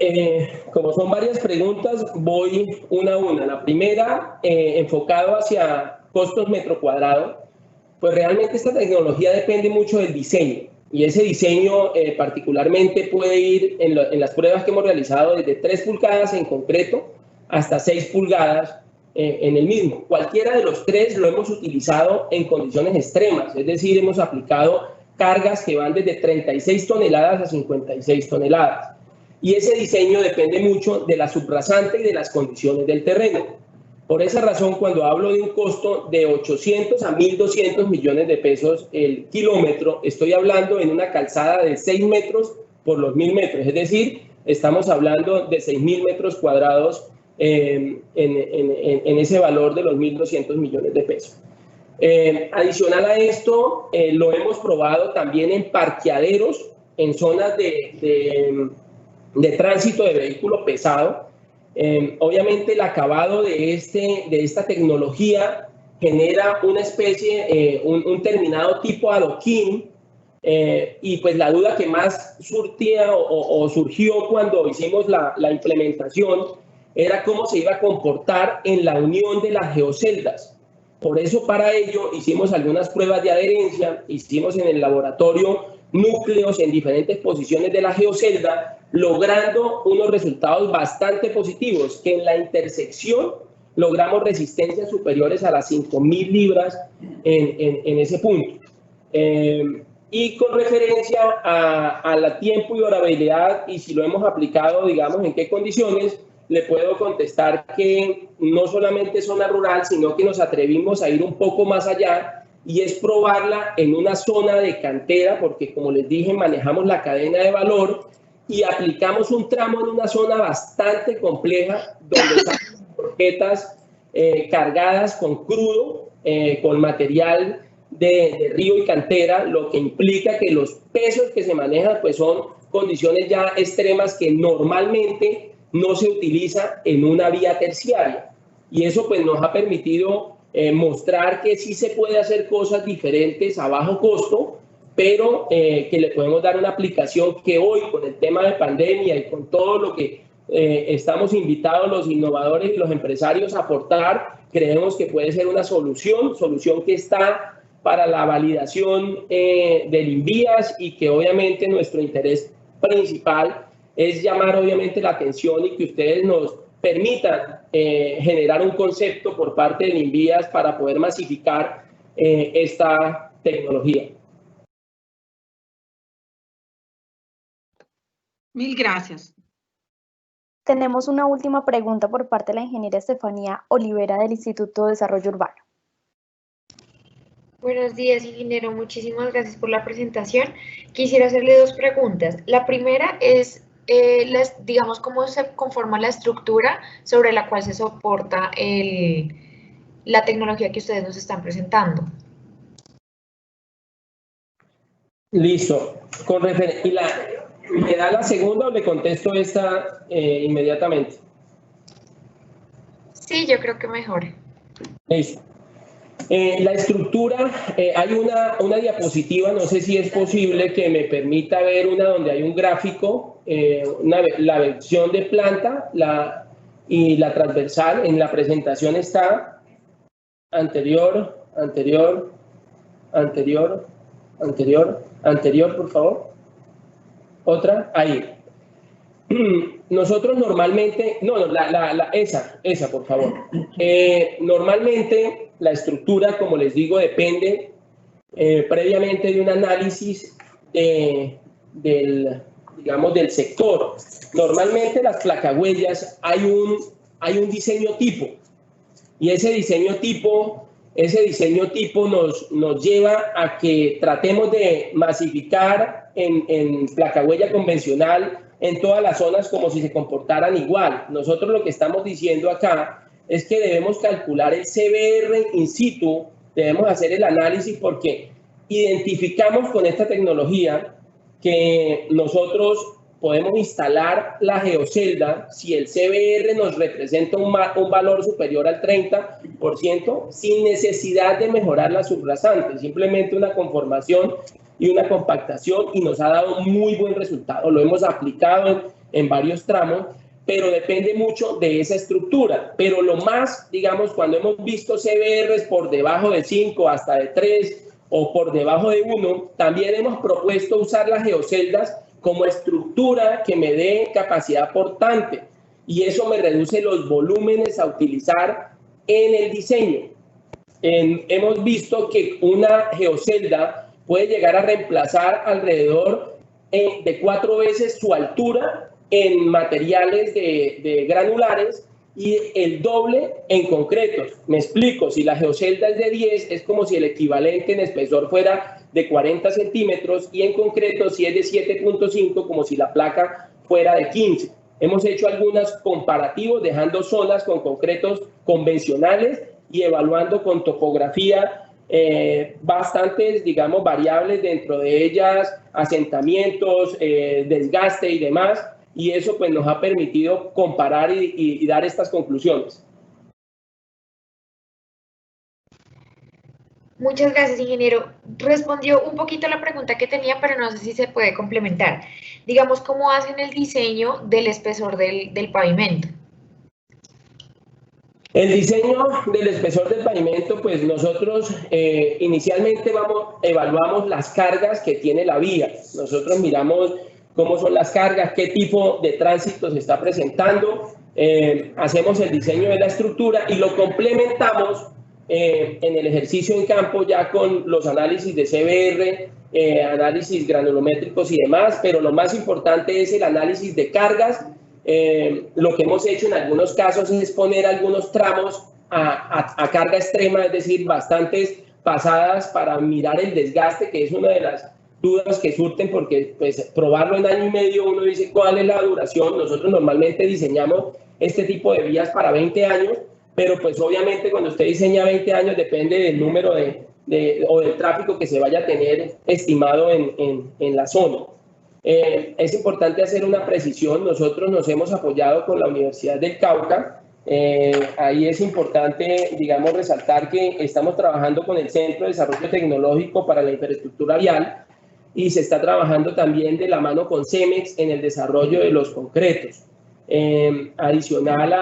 Como son varias preguntas, voy una a una. La primera, enfocado hacia costos metro cuadrado, pues realmente esta tecnología depende mucho del diseño. Y ese diseño particularmente puede ir en las pruebas que hemos realizado desde 3 pulgadas en concreto hasta 6 pulgadas en el mismo. Cualquiera de los 3 lo hemos utilizado en condiciones extremas, es decir, hemos aplicado cargas que van desde 36 toneladas a 56 toneladas. Y ese diseño depende mucho de la subrasante y de las condiciones del terreno. Por esa razón, cuando hablo de un costo de 800 a 1.200 millones de pesos el kilómetro, estoy hablando en una calzada de 6 metros por los 1.000 metros. Es decir, estamos hablando de 6.000 metros cuadrados en ese valor de los 1.200 millones de pesos. Adicional a esto, lo hemos probado también en parqueaderos, en zonas de tránsito de vehículo pesado. Obviamente el acabado de esta tecnología genera una especie, un terminado tipo adoquín, y pues la duda que más surtía o surgió cuando hicimos la implementación era cómo se iba a comportar en la unión de las geoceldas. Por eso, para ello, hicimos algunas pruebas de adherencia, hicimos en el laboratorio núcleos en diferentes posiciones de la geocelda, logrando unos resultados bastante positivos, que en la intersección logramos resistencias superiores a las 5.000 libras en ese punto. Y con referencia a la tiempo y durabilidad, y si lo hemos aplicado, digamos, en qué condiciones, le puedo contestar que no solamente zona rural, sino que nos atrevimos a ir un poco más allá y es probarla en una zona de cantera, porque como les dije, manejamos la cadena de valor y aplicamos un tramo en una zona bastante compleja, donde están las croquetas cargadas con crudo, con material de río y cantera, lo que implica que los pesos que se manejan pues son condiciones ya extremas que normalmente no se utiliza en una vía terciaria. Y eso pues nos ha permitido mostrar que sí se puede hacer cosas diferentes a bajo costo, pero que le podemos dar una aplicación que hoy con el tema de pandemia y con todo lo que estamos invitados los innovadores y los empresarios a aportar, creemos que puede ser una solución que está para la validación del INVIAS y que obviamente nuestro interés principal es llamar obviamente la atención y que ustedes nos permitan generar un concepto por parte del INVIAS para poder masificar esta tecnología. Mil gracias. Tenemos una última pregunta por parte de la ingeniera Estefanía Olivera del Instituto de Desarrollo Urbano. Buenos días, ingeniero. Muchísimas gracias por la presentación. Quisiera hacerle dos preguntas. La primera es, digamos, cómo se conforma la estructura sobre la cual se soporta la tecnología que ustedes nos están presentando. Listo. ¿Me da la segunda o le contesto esta inmediatamente? Sí, yo creo que mejor. Listo. La estructura, hay una diapositiva, no sé si es posible que me permita ver una donde hay un gráfico, la versión de planta y la transversal. En la presentación está anterior, por favor. Otra, ahí. Nosotros normalmente, esa, por favor. Normalmente la estructura, como les digo, depende previamente de un análisis del sector. Normalmente las placahuellas hay un diseño tipo y ese diseño tipo nos lleva a que tratemos de masificar en placahuella convencional en todas las zonas como si se comportaran igual. Nosotros lo que estamos diciendo acá es que debemos calcular el CBR in situ, debemos hacer el análisis porque identificamos con esta tecnología que nosotros podemos instalar la geocelda si el CBR nos representa un valor superior al 30% sin necesidad de mejorar la subrasante, simplemente una conformación y una compactación, y nos ha dado muy buen resultado. Lo hemos aplicado en varios tramos, pero depende mucho de esa estructura. Pero lo más, digamos, cuando hemos visto CBRs por debajo de 5 hasta de 3 o por debajo de 1, también hemos propuesto usar las geoceldas como estructura que me dé capacidad portante, y eso me reduce los volúmenes a utilizar en el diseño. Hemos visto que una geocelda puede llegar a reemplazar alrededor de 4 veces su altura en materiales de granulares y el doble en concretos. Me explico, si la geocelda es de 10, es como si el equivalente en espesor fuera de 40 centímetros y en concreto si es de 7.5, como si la placa fuera de 15. Hemos hecho algunos comparativos dejando zonas con concretos convencionales y evaluando con topografía bastantes, digamos, variables, dentro de ellas asentamientos, desgaste y demás, y eso pues nos ha permitido comparar y dar estas conclusiones. Muchas gracias, ingeniero. Respondió un poquito a la pregunta que tenía, pero no sé si se puede complementar. Digamos, ¿cómo hacen el diseño del espesor del pavimento? El diseño del espesor del pavimento, pues nosotros inicialmente evaluamos las cargas que tiene la vía. Nosotros miramos cómo son las cargas, qué tipo de tránsito se está presentando, hacemos el diseño de la estructura y lo complementamos en el ejercicio en campo ya con los análisis de CBR, análisis granulométricos y demás, pero lo más importante es el análisis de cargas. Lo que hemos hecho en algunos casos es poner algunos tramos a carga extrema, es decir, bastantes pasadas para mirar el desgaste, que es una de las dudas que surten, porque pues probarlo en año y medio uno dice cuál es la duración. Nosotros normalmente diseñamos este tipo de vías para 20 años, pero pues obviamente cuando usted diseña 20 años depende del número o del tráfico que se vaya a tener estimado en la zona. Es importante hacer una precisión. Nosotros nos hemos apoyado con la Universidad del Cauca. Ahí es importante, digamos, resaltar que estamos trabajando con el Centro de Desarrollo Tecnológico para la Infraestructura Vial y se está trabajando también de la mano con CEMEX en el desarrollo de los concretos. Adicional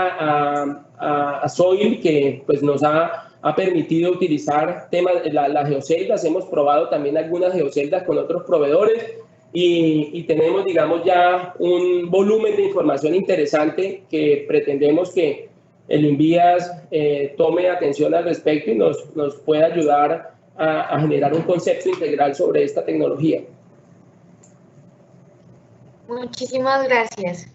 a Soil, que pues nos ha permitido utilizar temas, las geoceldas. Hemos probado también algunas geoceldas con otros proveedores y tenemos, digamos, ya un volumen de información interesante que pretendemos que el INVIAS tome atención al respecto y nos pueda ayudar a generar un concepto integral sobre esta tecnología. Muchísimas gracias.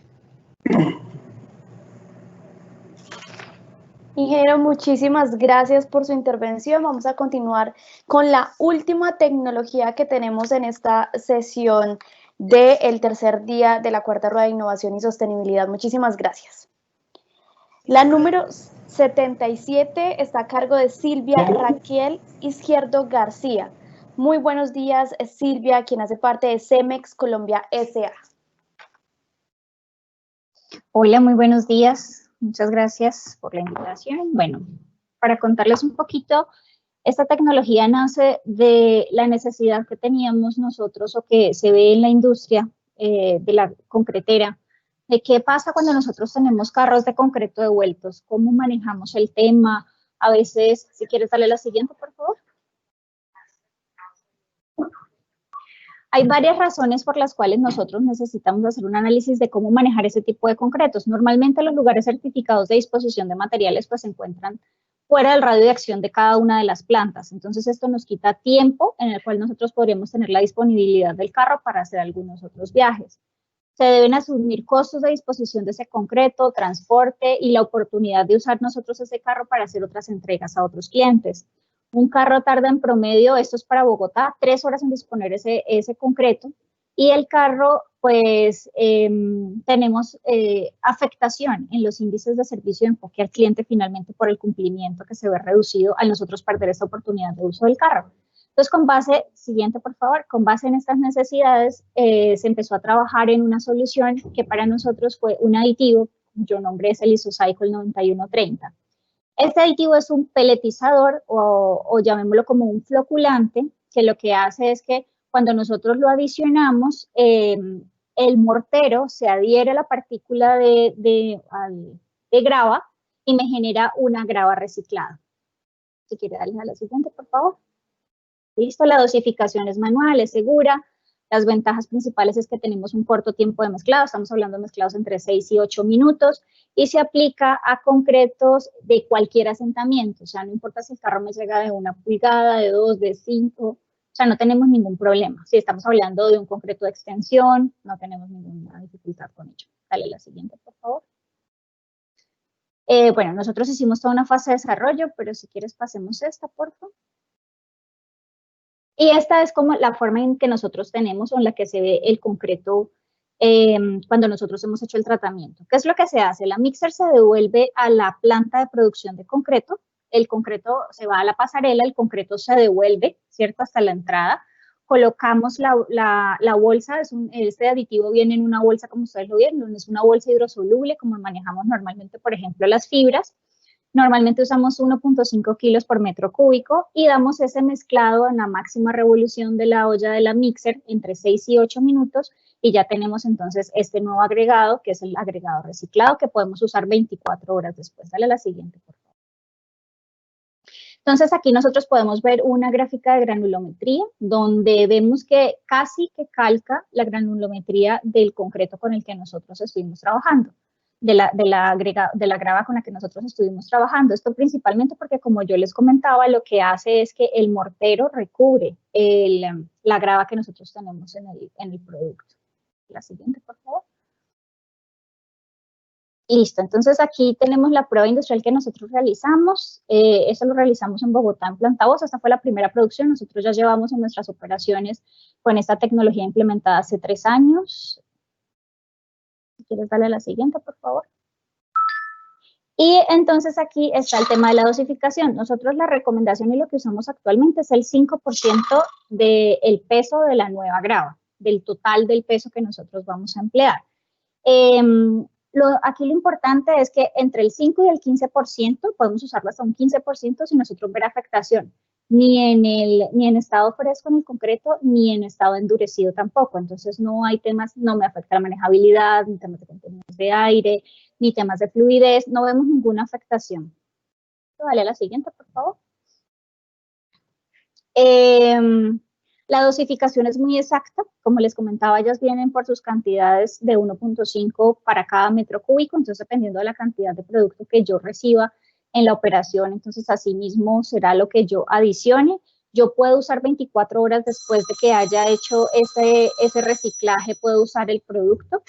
Ingeniero, muchísimas gracias por su intervención. Vamos a continuar con la última tecnología que tenemos en esta sesión del tercer día de la cuarta rueda de innovación y sostenibilidad. Muchísimas gracias. La número 77 está a cargo de Silvia Raquel Izquierdo García. Muy buenos días, Silvia, quien hace parte de CEMEX Colombia S.A. Hola, muy buenos días. Muchas gracias por la invitación. Bueno, para contarles un poquito, esta tecnología nace de la necesidad que teníamos nosotros o que se ve en la industria de la concretera, de qué pasa cuando nosotros tenemos carros de concreto devueltos, cómo manejamos el tema. A veces, si quieres darle la siguiente, por favor. Hay varias razones por las cuales nosotros necesitamos hacer un análisis de cómo manejar ese tipo de concretos. Normalmente los lugares certificados de disposición de materiales pues se encuentran fuera del radio de acción de cada una de las plantas. Entonces esto nos quita tiempo en el cual nosotros podríamos tener la disponibilidad del carro para hacer algunos otros viajes. Se deben asumir costos de disposición de ese concreto, transporte y la oportunidad de usar nosotros ese carro para hacer otras entregas a otros clientes. Un carro tarda en promedio, esto es para Bogotá, 3 horas en disponer ese concreto, y el carro, pues, tenemos afectación en los índices de servicio de enfoque al cliente finalmente por el cumplimiento que se ve reducido al nosotros perder esta oportunidad de uso del carro. Entonces, con base, siguiente por favor, con base en estas necesidades, se empezó a trabajar en una solución que para nosotros fue un aditivo, cuyo nombre es el Isocycle 9130. Este aditivo es un peletizador o llamémoslo como un floculante, que lo que hace es que cuando nosotros lo adicionamos, el mortero se adhiere a la partícula de grava y me genera una grava reciclada. Si quiere darle a la siguiente, por favor. Listo, la dosificación es manual, es segura. Las ventajas principales es que tenemos un corto tiempo de mezclado, estamos hablando de mezclados entre 6 y 8 minutos, y se aplica a concretos de cualquier asentamiento, o sea, no importa si el carro me llega de 1 pulgada, de 2, de 5, o sea, no tenemos ningún problema. Si estamos hablando de un concreto de extensión, no tenemos ninguna dificultad con ello. Dale la siguiente, por favor. Bueno, nosotros hicimos toda una fase de desarrollo, pero si quieres pasemos esta, por favor. Y esta es como la forma en que nosotros tenemos o en la que se ve el concreto cuando nosotros hemos hecho el tratamiento. ¿Qué es lo que se hace? La mixer se devuelve a la planta de producción de concreto, el concreto se va a la pasarela, el concreto se devuelve, ¿cierto?, hasta la entrada. Colocamos la bolsa, este aditivo viene en una bolsa como ustedes lo vieron, es una bolsa hidrosoluble como manejamos normalmente, por ejemplo, las fibras. Normalmente usamos 1.5 kilos por metro cúbico y damos ese mezclado en la máxima revolución de la olla de la mixer entre 6 y 8 minutos y ya tenemos entonces este nuevo agregado que es el agregado reciclado que podemos usar 24 horas después. Dale a la siguiente, por favor. Entonces aquí nosotros podemos ver una gráfica de granulometría donde vemos que casi que calca la granulometría del concreto con el que nosotros estuvimos trabajando. De la grava con la que nosotros estuvimos trabajando. Esto principalmente porque, como yo les comentaba, lo que hace es que el mortero recubre la grava que nosotros tenemos en el producto. La siguiente, por favor. Listo, entonces aquí tenemos la prueba industrial que nosotros realizamos. Eso lo realizamos en Bogotá, en Planta Voz. Esta fue la primera producción. Nosotros ya llevamos en nuestras operaciones con esta tecnología implementada hace 3 años. ¿Quieres darle a la siguiente, por favor? Y entonces aquí está el tema de la dosificación. Nosotros la recomendación y lo que usamos actualmente es el 5% del peso de la nueva grava, del total del peso que nosotros vamos a emplear. Aquí lo importante es que entre el 5 y el 15%, podemos usarlo hasta un 15% sin nosotros ver afectación, ni en estado fresco en el concreto, ni en estado endurecido tampoco. Entonces no hay temas, no me afecta la manejabilidad, ni temas de contenidos de aire, ni temas de fluidez, no vemos ninguna afectación. Dale a la siguiente, por favor. La dosificación es muy exacta, como les comentaba, ellas vienen por sus cantidades de 1.5 para cada metro cúbico, entonces dependiendo de la cantidad de producto que yo reciba en la operación, entonces así mismo será lo que yo adicione. Yo puedo usar 24 horas después de que haya hecho ese reciclaje, puedo usar el producto.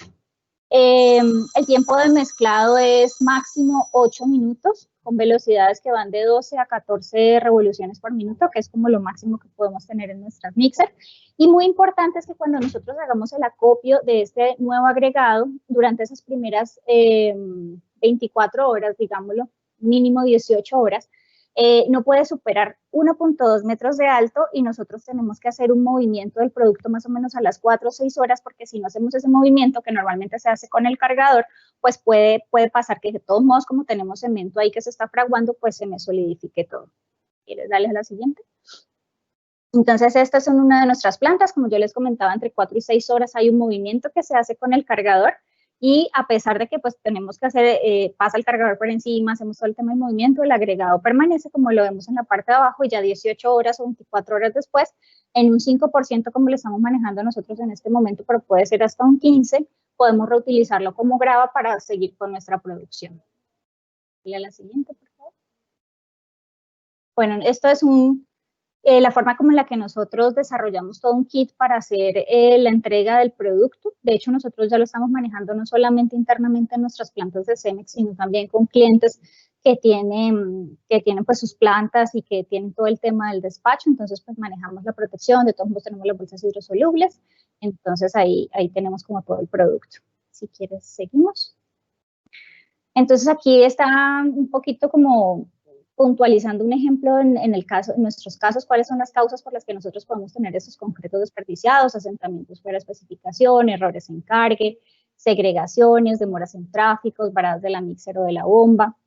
El tiempo de mezclado es máximo 8 minutos, con velocidades que van de 12 a 14 revoluciones por minuto, que es como lo máximo que podemos tener en nuestras mixer. Y muy importante es que cuando nosotros hagamos el acopio de este nuevo agregado, durante esas primeras 24 horas, digámoslo, mínimo 18 horas, no puede superar 1.2 metros de alto y nosotros tenemos que hacer un movimiento del producto más o menos a las 4 o 6 horas, porque si no hacemos ese movimiento que normalmente se hace con el cargador, pues puede pasar que de todos modos, como tenemos cemento ahí que se está fraguando, pues se me solidifique todo. ¿Quieres darle a la siguiente? Entonces, estas son una de nuestras plantas. Como yo les comentaba, entre 4 y 6 horas hay un movimiento que se hace con el cargador. Y a pesar de que pues tenemos que hacer, pasa el cargador por encima, hacemos todo el tema del movimiento, el agregado permanece como lo vemos en la parte de abajo y ya 18 horas o 24 horas después, en un 5% como lo estamos manejando nosotros en este momento, pero puede ser hasta un 15%, podemos reutilizarlo como grava para seguir con nuestra producción. Y a la siguiente, por favor. Bueno, esto es la forma como en la que nosotros desarrollamos todo un kit para hacer la entrega del producto. De hecho, nosotros ya lo estamos manejando no solamente internamente en nuestras plantas de Cemex, sino también con clientes que tienen pues sus plantas y que tienen todo el tema del despacho. Entonces, pues manejamos la protección, de todos modos tenemos las bolsas hidrosolubles. Entonces, ahí tenemos como todo el producto. Si quieres, seguimos. Entonces, aquí está un poquito como puntualizando un ejemplo en nuestros casos, cuáles son las causas por las que nosotros podemos tener esos concretos desperdiciados, asentamientos fuera de especificación, errores en cargue, segregaciones, demoras en tráficos, varadas de la mixer o de la bomba.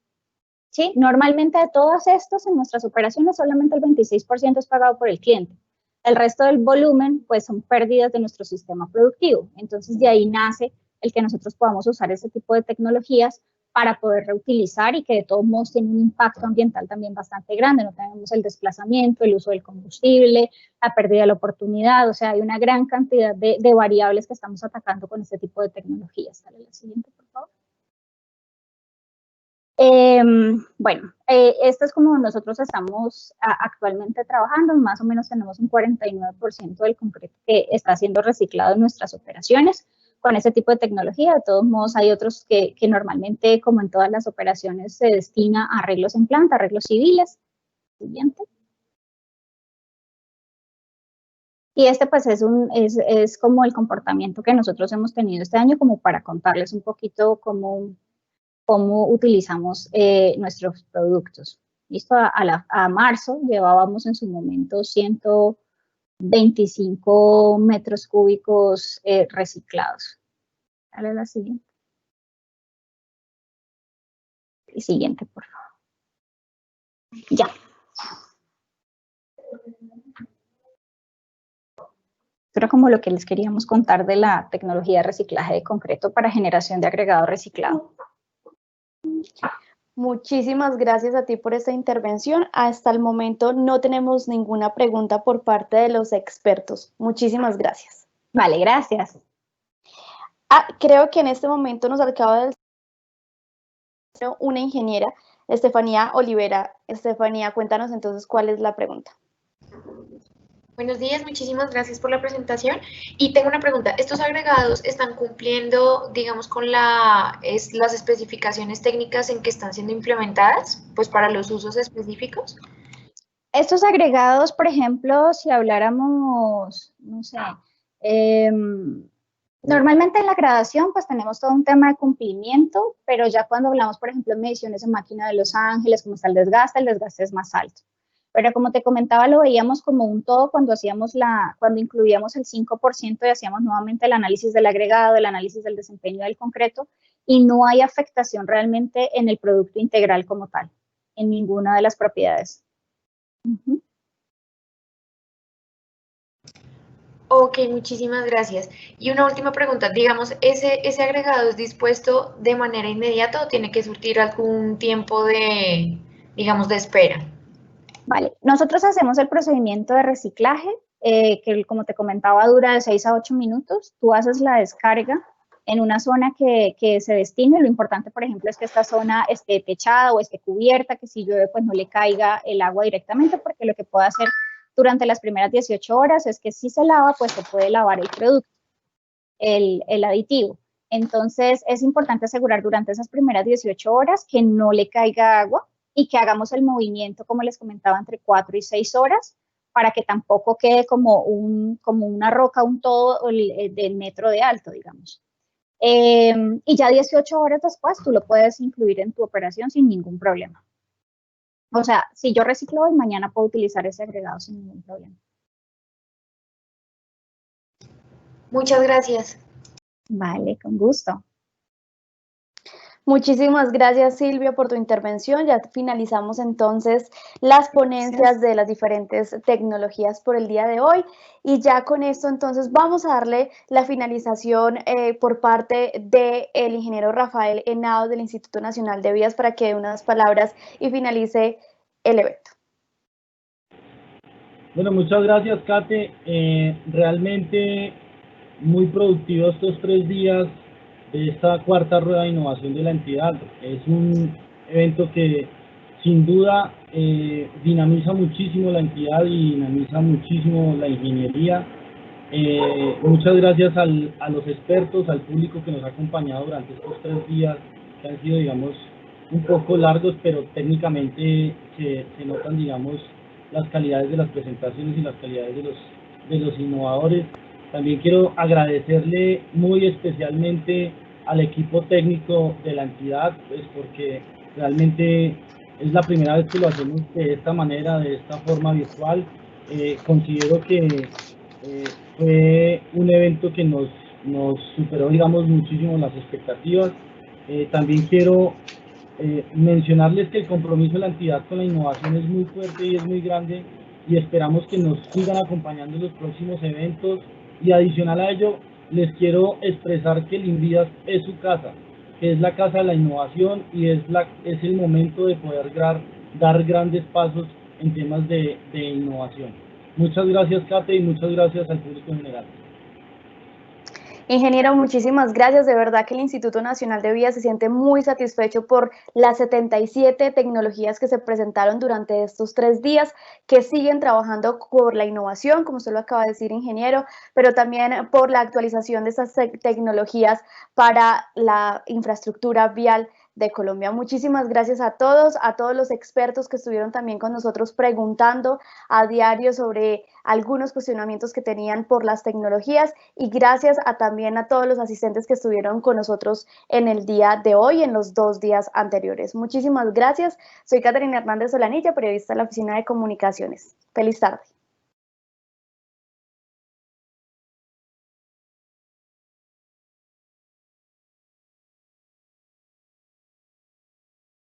¿Sí? Normalmente de todos estos en nuestras operaciones solamente el 26% es pagado por el cliente. El resto del volumen pues son pérdidas de nuestro sistema productivo. Entonces de ahí nace el que nosotros podamos usar ese tipo de tecnologías para poder reutilizar y que de todos modos tiene un impacto ambiental también bastante grande. No tenemos el desplazamiento, el uso del combustible, la pérdida de la oportunidad, o sea, hay una gran cantidad de variables que estamos atacando con este tipo de tecnologías. Dale la siguiente, por favor. Bueno, esto es como nosotros estamos actualmente trabajando, más o menos tenemos un 49% del concreto que está siendo reciclado en nuestras operaciones con ese tipo de tecnología. De todos modos, hay otros que normalmente, como en todas las operaciones, se destina a arreglos en planta, arreglos civiles. Siguiente. Y este pues es como el comportamiento que nosotros hemos tenido este año, como para contarles un poquito cómo utilizamos nuestros productos. Listo, a marzo llevábamos en su momento 125 metros cúbicos reciclados. Dale la siguiente. Y siguiente, por favor. Ya. Esto era como lo que les queríamos contar de la tecnología de reciclaje de concreto para generación de agregado reciclado. Muchísimas gracias a ti por esta intervención. Hasta el momento no tenemos ninguna pregunta por parte de los expertos. Muchísimas gracias. Vale, gracias. Creo que en este momento nos acaba de una ingeniera, Estefanía Olivera. Estefanía, cuéntanos entonces cuál es la pregunta. Buenos días, muchísimas gracias por la presentación. Y tengo una pregunta, ¿estos agregados están cumpliendo, digamos, con las especificaciones técnicas en que están siendo implementadas, pues para los usos específicos? Estos agregados, por ejemplo, si habláramos, no sé, Normalmente en la gradación pues tenemos todo un tema de cumplimiento, pero ya cuando hablamos, por ejemplo, en mediciones en máquina de Los Ángeles, como está el desgaste es más alto. Pero como te comentaba, lo veíamos como un todo cuando cuando incluíamos el 5% y hacíamos nuevamente el análisis del agregado, el análisis del desempeño del concreto, y no hay afectación realmente en el producto integral como tal, en ninguna de las propiedades. Ok, muchísimas gracias. Y una última pregunta, digamos, ¿ese agregado es dispuesto de manera inmediata o tiene que surtir algún tiempo de, digamos, de espera? Vale, nosotros hacemos el procedimiento de reciclaje, que como te comentaba dura de 6 a 8 minutos. Tú haces la descarga en una zona que se destine. Lo importante, por ejemplo, es que esta zona esté techada o esté cubierta, que si llueve pues no le caiga el agua directamente, porque lo que puede hacer durante las primeras 18 horas es que si se lava, pues se puede lavar el producto, el aditivo. Entonces es importante asegurar durante esas primeras 18 horas que no le caiga agua y que hagamos el movimiento, como les comentaba, entre 4 y 6 horas, para que tampoco quede como una roca, un todo del metro de alto, digamos. Y ya 18 horas después tú lo puedes incluir en tu operación sin ningún problema. O sea, si yo reciclo hoy, mañana puedo utilizar ese agregado sin ningún problema. Muchas gracias. Vale, con gusto. Muchísimas gracias, Silvia, por tu intervención. Ya finalizamos entonces las ponencias de las diferentes tecnologías por el día de hoy. Y ya con esto entonces vamos a darle la finalización por parte del ingeniero Rafael Henao del Instituto Nacional de Vías para que dé unas palabras y finalice el evento. Bueno, muchas gracias, Kate. Realmente muy productivos estos 3 días de esta cuarta rueda de innovación de la entidad. Es un evento que sin duda dinamiza muchísimo la entidad y dinamiza muchísimo la ingeniería. Muchas gracias a los expertos, al público que nos ha acompañado durante estos 3 días, que han sido, digamos, un poco largos, pero técnicamente se notan, digamos, las calidades de las presentaciones y las calidades de los innovadores. También quiero agradecerle muy especialmente al equipo técnico de la entidad, pues porque realmente es la primera vez que lo hacemos de esta manera, de esta forma virtual. Considero que fue un evento que nos superó, digamos, muchísimo las expectativas. También quiero mencionarles que el compromiso de la entidad con la innovación es muy fuerte y es muy grande, y esperamos que nos sigan acompañando en los próximos eventos. Y adicional a ello, les quiero expresar que el INVIAS es su casa, que es la casa de la innovación, y es el momento de poder dar grandes pasos en temas de innovación. Muchas gracias, Kate, y muchas gracias al público en general. Ingeniero, muchísimas gracias. De verdad que el Instituto Nacional de Vías se siente muy satisfecho por las 77 tecnologías que se presentaron durante estos 3 días, que siguen trabajando por la innovación, como usted lo acaba de decir, ingeniero, pero también por la actualización de estas tecnologías para la infraestructura vial de Colombia. Muchísimas gracias a todos los expertos que estuvieron también con nosotros preguntando a diario sobre algunos cuestionamientos que tenían por las tecnologías, y gracias también a todos los asistentes que estuvieron con nosotros en el día de hoy, en los 2 días anteriores. Muchísimas gracias. Soy Caterina Hernández Solanilla, periodista de la Oficina de Comunicaciones. Feliz tarde.